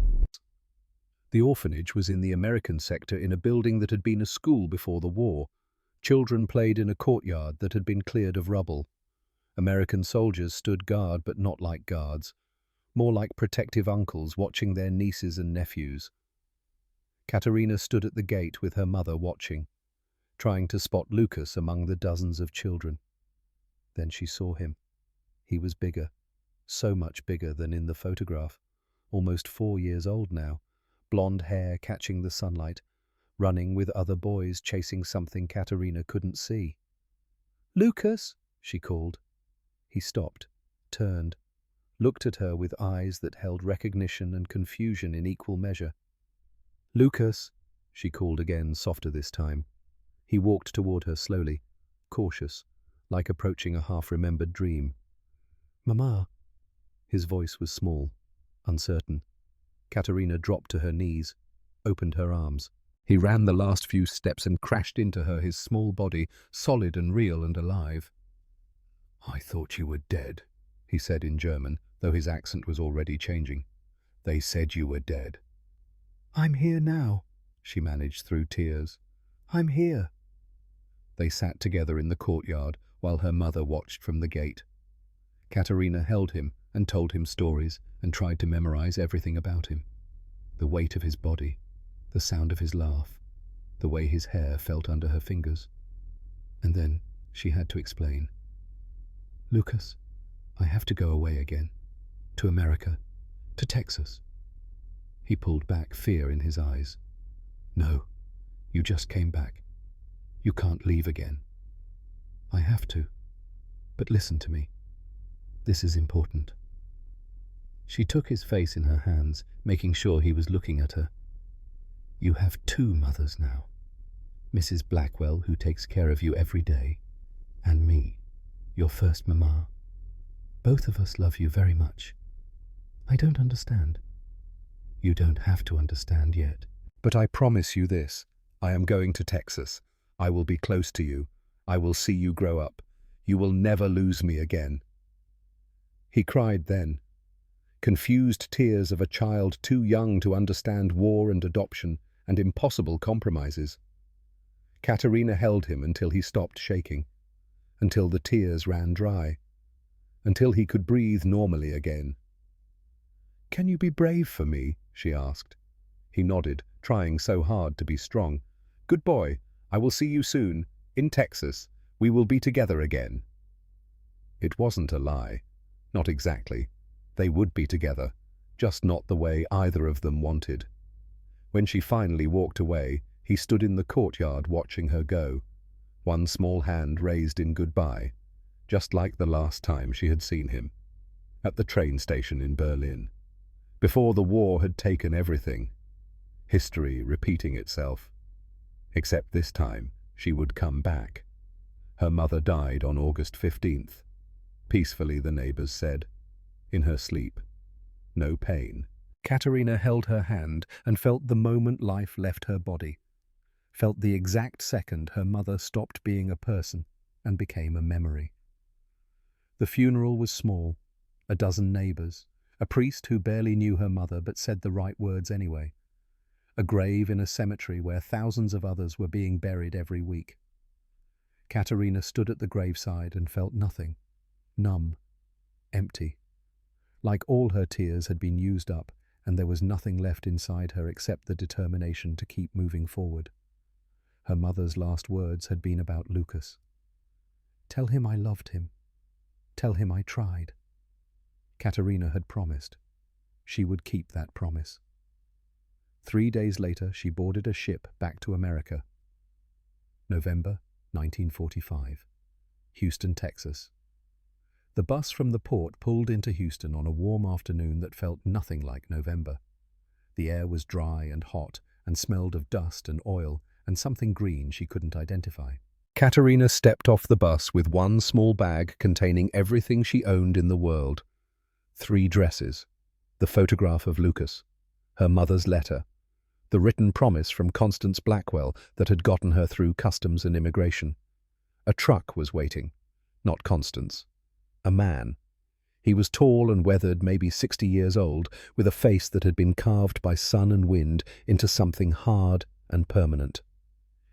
The orphanage was in the American sector in a building that had been a school before the war. Children played in a courtyard that had been cleared of rubble. American soldiers stood guard, but not like guards. More like protective uncles watching their nieces and nephews. Katharina stood at the gate with her mother watching, trying to spot Lucas among the dozens of children. Then she saw him. He was bigger, so much bigger than in the photograph, almost 4 years old now, blonde hair catching the sunlight, running with other boys chasing something Katharina couldn't see. Lucas, she called. He stopped, turned, looked at her with eyes that held recognition and confusion in equal measure. Lucas, she called again, softer this time. He walked toward her slowly, cautious, like approaching a half-remembered dream. Mama. His voice was small, uncertain. Katharina dropped to her knees, opened her arms. He ran the last few steps and crashed into her, his small body solid and real and alive. I thought you were dead, he said in German, though his accent was already changing. They said you were dead. I'm here now, she managed through tears. I'm here. They sat together in the courtyard while her mother watched from the gate. Katerina held him and told him stories and tried to memorize everything about him. The weight of his body, the sound of his laugh, the way his hair felt under her fingers. And then she had to explain. "Lucas, I have to go away again. To America. To Texas." He pulled back, fear in his eyes. "No, you just came back. You can't leave again." "I have to. But listen to me. This is important." She took his face in her hands, making sure he was looking at her. "You have two mothers now. Mrs. Blackwell, who takes care of you every day, and me, your first mamma. Both of us love you very much. I don't understand." "You don't have to understand yet. But I promise you this. I am going to Texas. I will be close to you. I will see you grow up. You will never lose me again." He cried then. Confused tears of a child too young to understand war and adoption and impossible compromises. Katerina held him until he stopped shaking, until the tears ran dry, until he could breathe normally again. "Can you be brave for me?" she asked. He nodded, trying so hard to be strong. "Good boy. I will see you soon. In Texas. We will be together again." It wasn't a lie. Not exactly. They would be together, just not the way either of them wanted. When she finally walked away, he stood in the courtyard watching her go, one small hand raised in goodbye, just like the last time she had seen him, at the train station in Berlin, before the war had taken everything, history repeating itself. Except this time, she would come back. Her mother died on August 15th. Peacefully, the neighbors said, in her sleep. No pain. Katerina held her hand and felt the moment life left her body. Felt the exact second her mother stopped being a person and became a memory. The funeral was small, a dozen neighbors, a priest who barely knew her mother but said the right words anyway, a grave in a cemetery where thousands of others were being buried every week. Katerina stood at the graveside and felt nothing, numb, empty. Like all her tears had been used up, and there was nothing left inside her except the determination to keep moving forward. Her mother's last words had been about Lucas. "Tell him I loved him. Tell him I tried." Katerina had promised. She would keep that promise. 3 days later, she boarded a ship back to America. November 1945. Houston, Texas. The bus from the port pulled into Houston on a warm afternoon that felt nothing like November. The air was dry and hot and smelled of dust and oil and something green she couldn't identify. Katerina stepped off the bus with one small bag containing everything she owned in the world. 3 dresses, the photograph of Lucas, her mother's letter, the written promise from Constance Blackwell that had gotten her through customs and immigration. A truck was waiting, not Constance. A man. He was tall and weathered, maybe 60 years old, with a face that had been carved by sun and wind into something hard and permanent.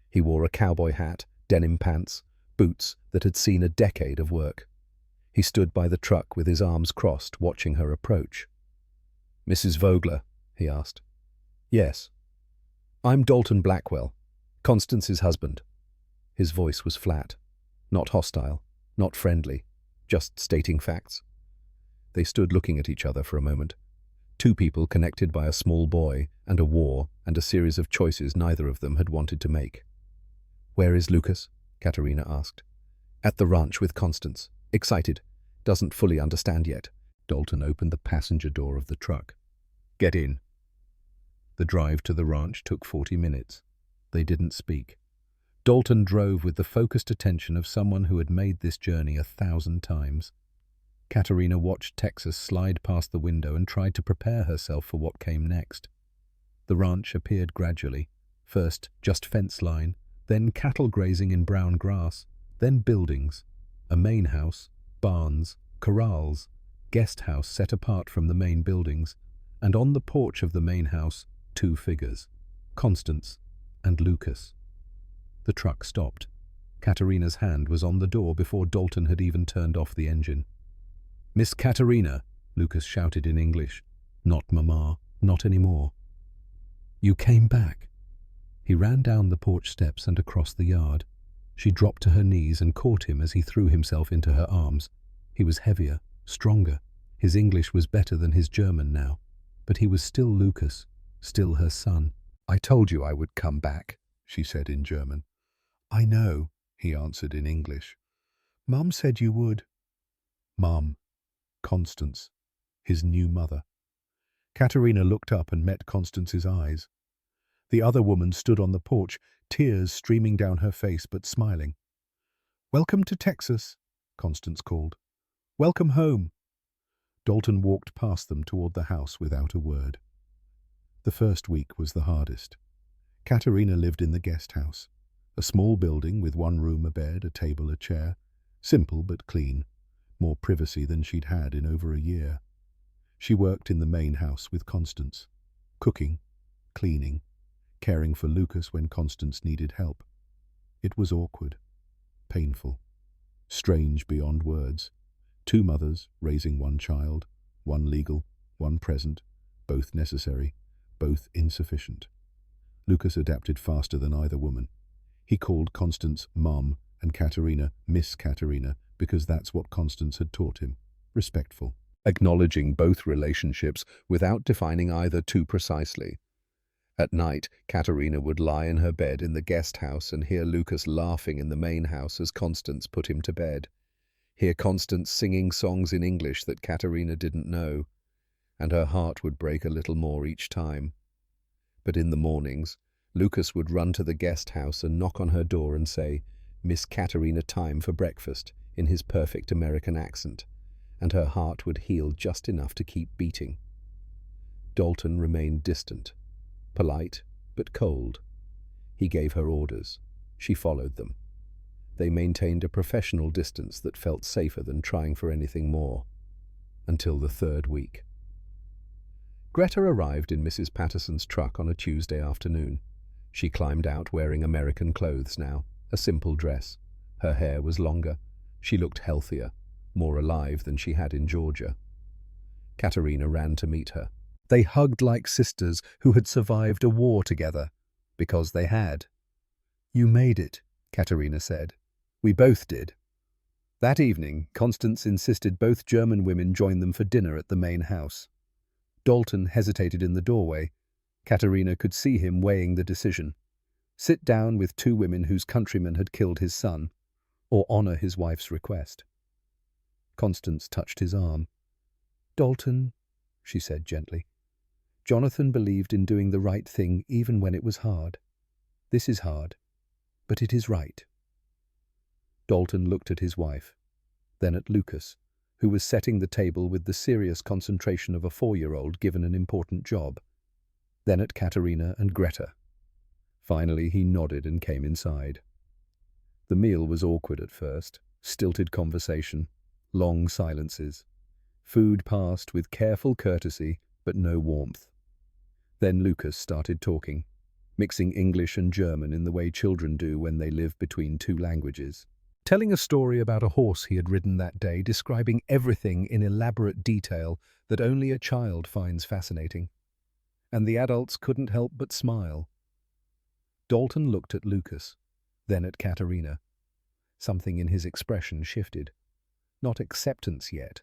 He wore a cowboy hat, denim pants, boots that had seen a decade of work. He stood by the truck with his arms crossed, watching her approach. "Mrs. Vogler?" he asked. "Yes." "I'm Dalton Blackwell, Constance's husband." His voice was flat, not hostile, not friendly, just stating facts. They stood looking at each other for a moment. 2 people connected by a small boy and a war and a series of choices neither of them had wanted to make. "Where is Lucas?" Katerina asked. "At the ranch with Constance. Excited. Doesn't fully understand yet." Dalton opened the passenger door of the truck. "Get in." The drive to the ranch took 40 minutes. They didn't speak. Dalton drove with the focused attention of someone who had made this journey 1,000 times. Katerina watched Texas slide past the window and tried to prepare herself for what came next. The ranch appeared gradually, first just fence line, then cattle grazing in brown grass, then buildings, a main house, barns, corrals, guest house set apart from the main buildings, and on the porch of the main house, 2 figures, Constance and Lucas. The truck stopped. Katerina's hand was on the door before Dalton had even turned off the engine. "Miss Katerina," Lucas shouted in English. "Not Mama, not anymore." "You came back." He ran down the porch steps and across the yard. She dropped to her knees and caught him as he threw himself into her arms. He was heavier, stronger. His English was better than his German now. But he was still Lucas, still her son. "I told you I would come back," she said in German. "I know," he answered in English. "Mum said you would." Mum. Constance. His new mother. Katerina looked up and met Constance's eyes. The other woman stood on the porch, tears streaming down her face but smiling. "Welcome to Texas," Constance called. "Welcome home." Dalton walked past them toward the house without a word. The first week was the hardest. Katerina lived in the guest house, a small building with one room, a bed, a table, a chair. Simple but clean, more privacy than she'd had in over a year. She worked in the main house with Constance, cooking, cleaning, caring for Lucas when Constance needed help. It was awkward, painful, strange beyond words. Two mothers raising one child, one legal, one present, both necessary, both insufficient. Lucas adapted faster than either woman. He called Constance Mum and Katerina Miss Katerina because that's what Constance had taught him, respectful, acknowledging both relationships without defining either too precisely. At night, Katerina would lie in her bed in the guest house and hear Lucas laughing in the main house as Constance put him to bed. Hear Constance singing songs in English that Katerina didn't know, and her heart would break a little more each time. But in the mornings, Lucas would run to the guest house and knock on her door and say, "Miss Katerina, time for breakfast," in his perfect American accent, and her heart would heal just enough to keep beating. Dalton remained distant, polite but cold. He gave her orders. She followed them. They maintained a professional distance that felt safer than trying for anything more. Until the third week. Greta arrived in Mrs. Patterson's truck on a Tuesday afternoon. She climbed out wearing American clothes now, a simple dress. Her hair was longer. She looked healthier, more alive than she had in Georgia. Katerina ran to meet her. They hugged like sisters who had survived a war together, because they had. "You made it," Katerina said. "We both did." That evening, Constance insisted both German women join them for dinner at the main house. Dalton hesitated in the doorway. Katerina could see him weighing the decision. Sit down with two women whose countryman had killed his son, or honor his wife's request. Constance touched his arm. "Dalton," she said gently, "Jonathan believed in doing the right thing even when it was hard. This is hard, but it is right." Dalton looked at his wife, then at Lucas, who was setting the table with the serious concentration of a 4-year-old given an important job, then at Katerina and Greta. Finally, he nodded and came inside. The meal was awkward at first, stilted conversation, long silences. Food passed with careful courtesy, but no warmth. Then Lucas started talking, mixing English and German in the way children do when they live between two languages. Telling a story about a horse he had ridden that day, describing everything in elaborate detail that only a child finds fascinating. And the adults couldn't help but smile. Dalton looked at Lucas, then at Katerina. Something in his expression shifted. Not acceptance yet,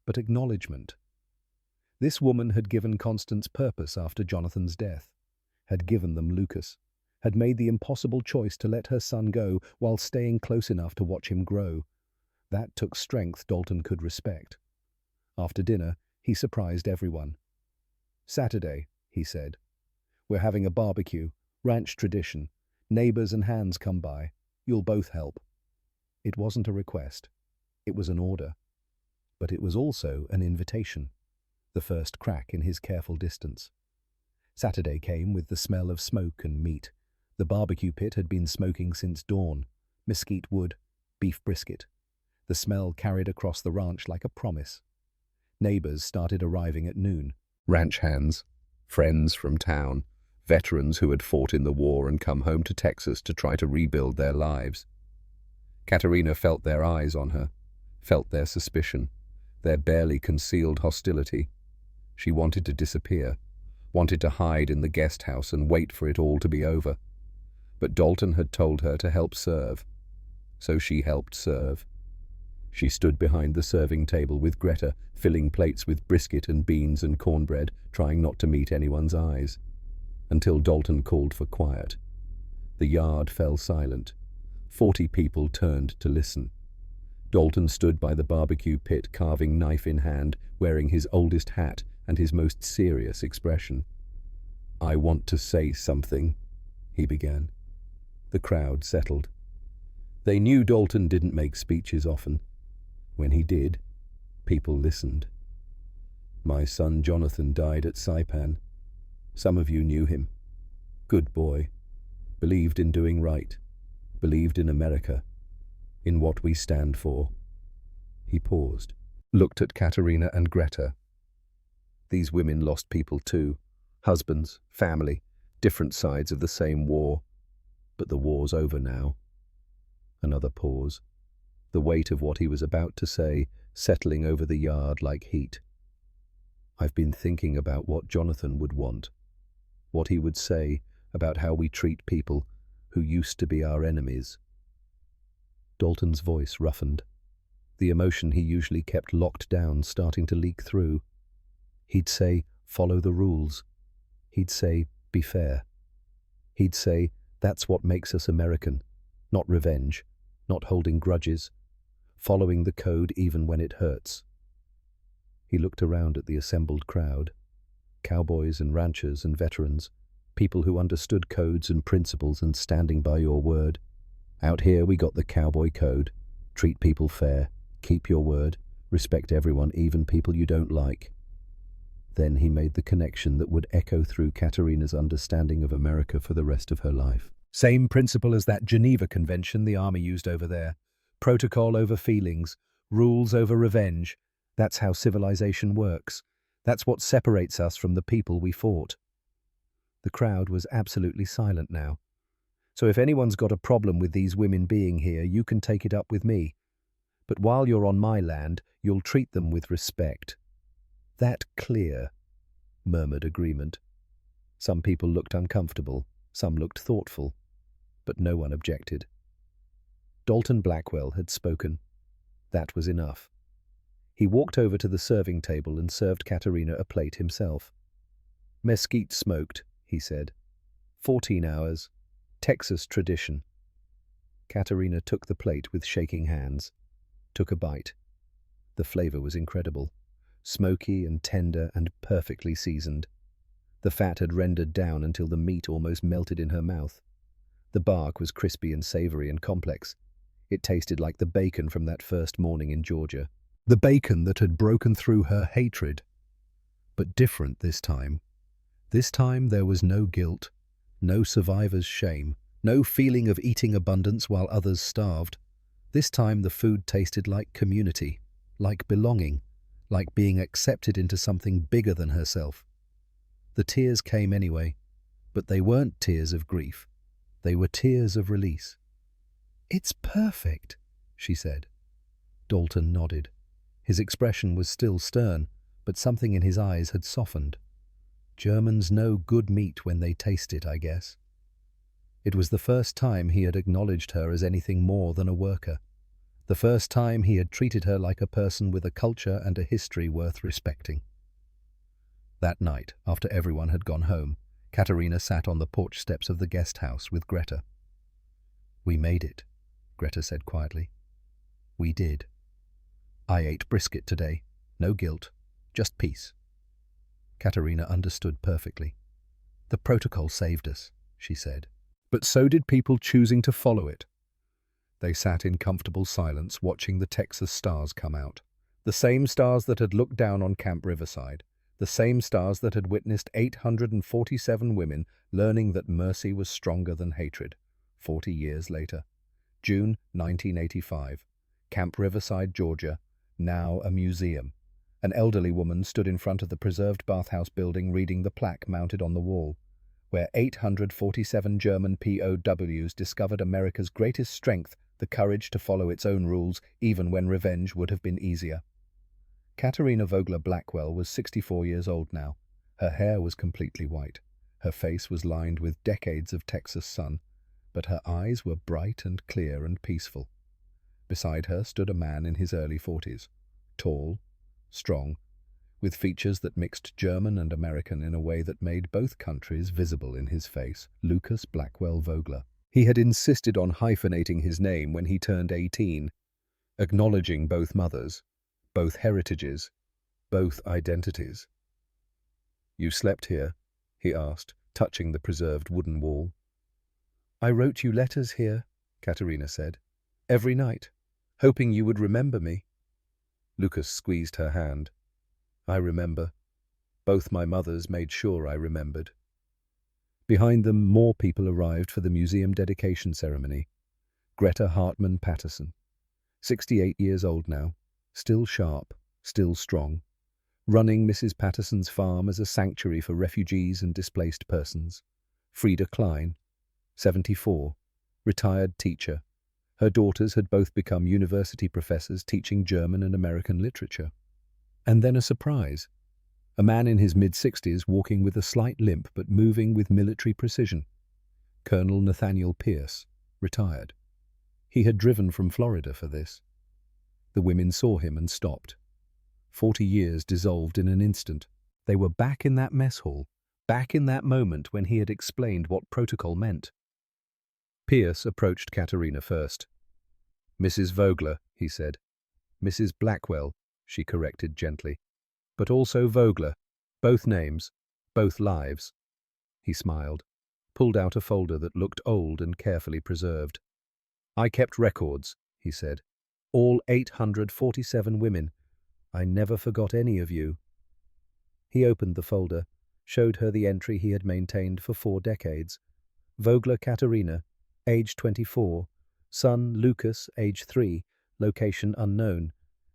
but acknowledgement. This woman had given Constance purpose after Jonathan's death, had given them Lucas, had made the impossible choice to let her son go while staying close enough to watch him grow. That took strength Dalton could respect. After dinner, he surprised everyone. "Saturday," he said. "We're having a barbecue, ranch tradition. Neighbors and hands come by. You'll both help." It wasn't a request. It was an order. But it was also an invitation, the first crack in his careful distance. Saturday came with the smell of smoke and meat. The barbecue pit had been smoking since dawn. Mesquite wood, beef brisket. The smell carried across the ranch like a promise. Neighbors started arriving at noon. Ranch hands, friends from town, veterans who had fought in the war and come home to Texas to try to rebuild their lives. Katerina felt their eyes on her, felt their suspicion, their barely concealed hostility. She wanted to disappear, wanted to hide in the guest house and wait for it all to be over. But Dalton had told her to help serve, so she helped serve. She stood behind the serving table with Greta, filling plates with brisket and beans and cornbread, trying not to meet anyone's eyes, until Dalton called for quiet. The yard fell silent. 40 people turned to listen. Dalton stood by the barbecue pit, carving knife in hand, wearing his oldest hat and his most serious expression. "I want to say something," he began. The crowd settled. They knew Dalton didn't make speeches often. When he did, people listened. "My son Jonathan died at Saipan. Some of you knew him. Good boy. Believed in doing right. Believed in America. In what we stand for." He paused, looked at Katerina and Greta. These women lost people too. Husbands, family, different sides of the same war. But the war's over now. Another pause. The weight of what he was about to say settling over the yard like heat. "I've been thinking about what Jonathan would want, what he would say about how we treat people who used to be our enemies." Dalton's voice roughened, the emotion he usually kept locked down starting to leak through. He'd say, "Follow the rules." He'd say, "Be fair." He'd say, "That's what makes us American. Not revenge, not holding grudges, following the code even when it hurts." He looked around at the assembled crowd. Cowboys and ranchers and veterans, people who understood codes and principles and standing by your word. Out here we got the cowboy code. Treat people fair, keep your word, respect everyone, even people you don't like. Then he made the connection that would echo through Katerina's understanding of America for the rest of her life. Same principle as that Geneva Convention the army used over there. Protocol over feelings, rules over revenge. That's how civilization works. That's what separates us from the people we fought. The crowd was absolutely silent now. "So if anyone's got a problem with these women being here, you can take it up with me. But while you're on my land, you'll treat them with respect." "That clear," murmured agreement. Some people looked uncomfortable, some looked thoughtful, but no one objected. Dalton Blackwell had spoken. That was enough. He walked over to the serving table and served Katerina a plate himself. "Mesquite smoked," he said. 14 hours. Texas tradition." Katerina took the plate with shaking hands, took a bite. The flavor was incredible, smoky and tender and perfectly seasoned. The fat had rendered down until the meat almost melted in her mouth. The bark was crispy and savory and complex. It tasted like the bacon from that first morning in Georgia. The bacon that had broken through her hatred. But different this time. This time there was no guilt, no survivor's shame, no feeling of eating abundance while others starved. This time the food tasted like community, like belonging, like being accepted into something bigger than herself. The tears came anyway, but they weren't tears of grief. They were tears of release. "It's perfect," she said. Dalton nodded. His expression was still stern, but something in his eyes had softened. Germans know good meat when they taste it, I guess. It was the first time he had acknowledged her as anything more than a worker. The first time he had treated her like a person with a culture and a history worth respecting. That night, after everyone had gone home, Katerina sat on the porch steps of the guest house with Greta. "We made it," Greta said quietly. "We did. I ate brisket today. No guilt, just peace." Katerina understood perfectly. "The protocol saved us," she said. But so did people choosing to follow it. They sat in comfortable silence watching the Texas stars come out. The same stars that had looked down on Camp Riverside. The same stars that had witnessed 847 women learning that mercy was stronger than hatred. 40 years later. June 1985. Camp Riverside, Georgia, now a museum. An elderly woman stood in front of the preserved bathhouse building reading the plaque mounted on the wall, where 847 German POWs discovered America's greatest strength the courage to follow its own rules even when revenge would have been easier. Katerina Vogler Blackwell was 64 years old now. Her hair was completely white. Her face was lined with decades of Texas sun, but her eyes were bright and clear and peaceful. Beside her stood a man in his early 40s, tall, strong, with features that mixed German and American in a way that made both countries visible in his face. Lucas Blackwell Vogler. He had insisted on hyphenating his name when he turned 18, acknowledging both mothers, both heritages, both identities. "You slept here?" he asked, touching the preserved wooden wall. "I wrote you letters here," Katerina said, "every night, hoping you would remember me." Lucas squeezed her hand. "I remember. Both my mothers made sure I remembered." Behind them, more people arrived for the museum dedication ceremony. Greta Hartman Patterson, 68 years old now, still sharp, still strong, running Mrs. Patterson's farm as a sanctuary for refugees and displaced persons. Frida Klein, 74, retired teacher. Her daughters had both become university professors teaching German and American literature. And then a surprise. A man in his mid-60s walking with a slight limp but moving with military precision. Colonel Nathaniel Pierce, retired. He had driven from Florida for this. The women saw him and stopped. 40 years dissolved in an instant. They were back in that mess hall, back in that moment when he had explained what protocol meant. Pierce approached Katerina first. "Mrs. Vogler," he said. "Mrs. Blackwell," she corrected gently. "But also Vogler. Both names, both lives." He smiled, pulled out a folder that looked old and carefully preserved. "I kept records," he said. "All 847 women. I never forgot any of you." He opened the folder, showed her the entry he had maintained for 4 decades. Vogler Katerina, age 24, son Lucas, age 3, location unknown,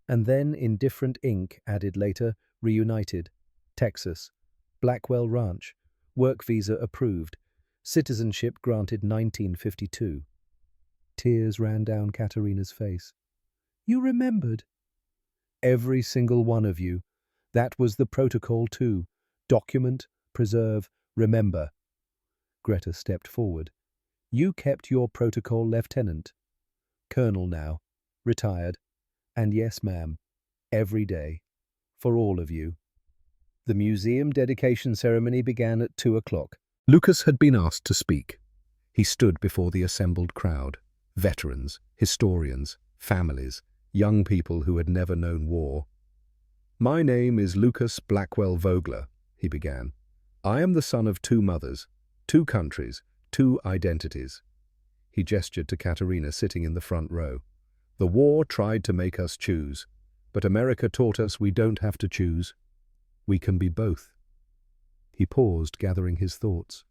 and then in different ink added later, reunited, Texas, Blackwell Ranch, work visa approved, citizenship granted 1952. Tears ran down Katerina's face. "You remembered?" "Every single one of you. That was the protocol too. Document, preserve, remember." Greta stepped forward. "You kept your protocol, Lieutenant. Colonel now, retired. And yes, ma'am, every day, for all of you." The museum dedication ceremony began at 2 o'clock. Lucas had been asked to speak. He stood before the assembled crowd. Veterans, historians, families, young people who had never known war. "My name is Lucas Blackwell Vogler," he began. "I am the son of 2 mothers, 2 countries, 2 identities." He gestured to Katerina sitting in the front row. "The war tried to make us choose, but America taught us we don't have to choose. We can be both." He paused, gathering his thoughts.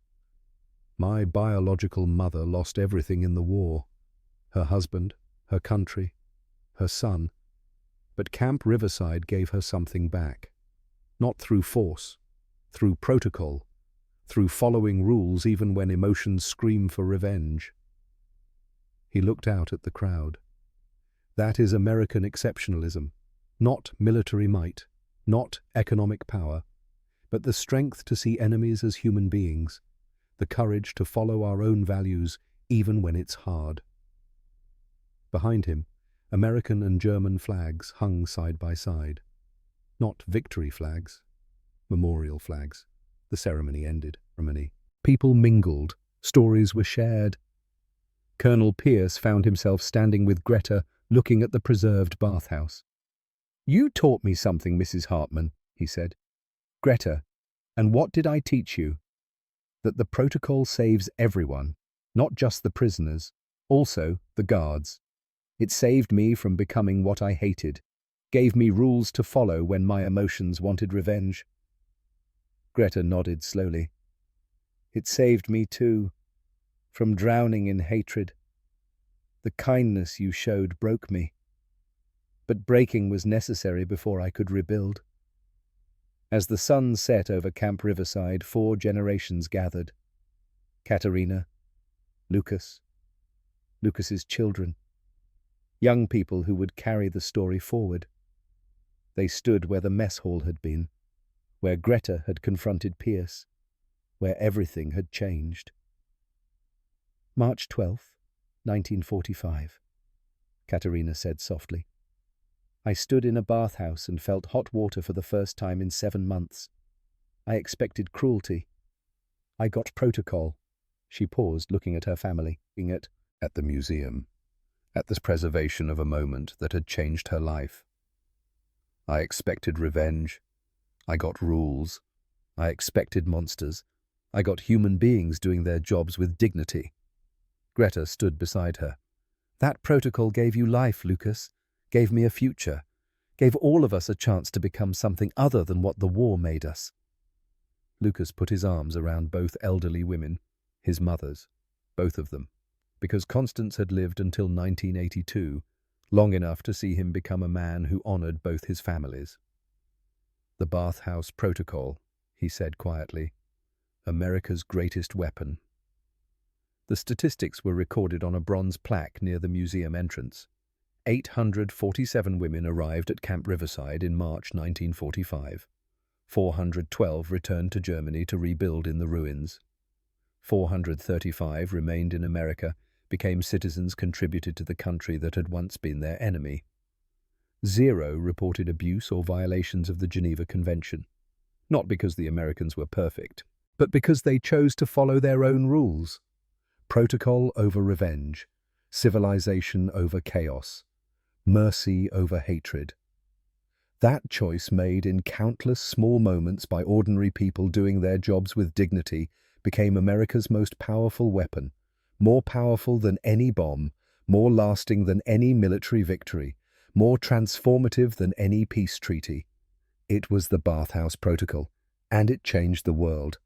"My biological mother lost everything in the war. Her husband, her country, her son. But Camp Riverside gave her something back. Not through force, through protocol, through following rules even when emotions scream for revenge." He looked out at the crowd. "That is American exceptionalism, not military might, not economic power, but the strength to see enemies as human beings, the courage to follow our own values even when it's hard." Behind him, American and German flags hung side by side. Not victory flags, memorial flags. The ceremony ended. People mingled, stories were shared. Colonel Pierce found himself standing with Greta, looking at the preserved bathhouse. "You taught me something, Mrs. Hartman," he said. "Greta, and what did I teach you? That the protocol saves everyone, not just the prisoners, also the guards. It saved me from becoming what I hated, gave me rules to follow when my emotions wanted revenge." Greta nodded slowly. "It saved me too, from drowning in hatred. The kindness you showed broke me, but breaking was necessary before I could rebuild." As the sun set over Camp Riverside, 4 generations gathered. Katerina, Lucas, Lucas's children, young people who would carry the story forward. They stood where the mess hall had been, where Greta had confronted Pierce, where everything had changed. March 12th, 1945, Katerina said softly. I stood in a bathhouse and felt hot water for the first time in 7 months. I expected cruelty. I got protocol. She paused, looking at her family, at the museum, at this preservation of a moment that had changed her life. I expected revenge. I got rules. I expected monsters. I got human beings doing their jobs with dignity. Greta stood beside her. That protocol gave you life, Lucas, gave me a future, gave all of us a chance to become something other than what the war made us. Lucas put his arms around both elderly women, his mothers, both of them, because Constance had lived until 1982, long enough to see him become a man who honored both his families. The bathhouse protocol, he said quietly, America's greatest weapon. The statistics were recorded on a bronze plaque near the museum entrance. 847 women arrived at Camp Riverside in March 1945. 412 returned to Germany to rebuild in the ruins. 435 remained in America, became citizens, contributed to the country that had once been their enemy. 0 reported abuse or violations of the Geneva Convention, not because the Americans were perfect, but because they chose to follow their own rules. Protocol over revenge, civilization over chaos, mercy over hatred. That choice, made in countless small moments by ordinary people doing their jobs with dignity, became America's most powerful weapon, more powerful than any bomb, more lasting than any military victory, more transformative than any peace treaty. It was the Bathhouse Protocol, and it changed the world.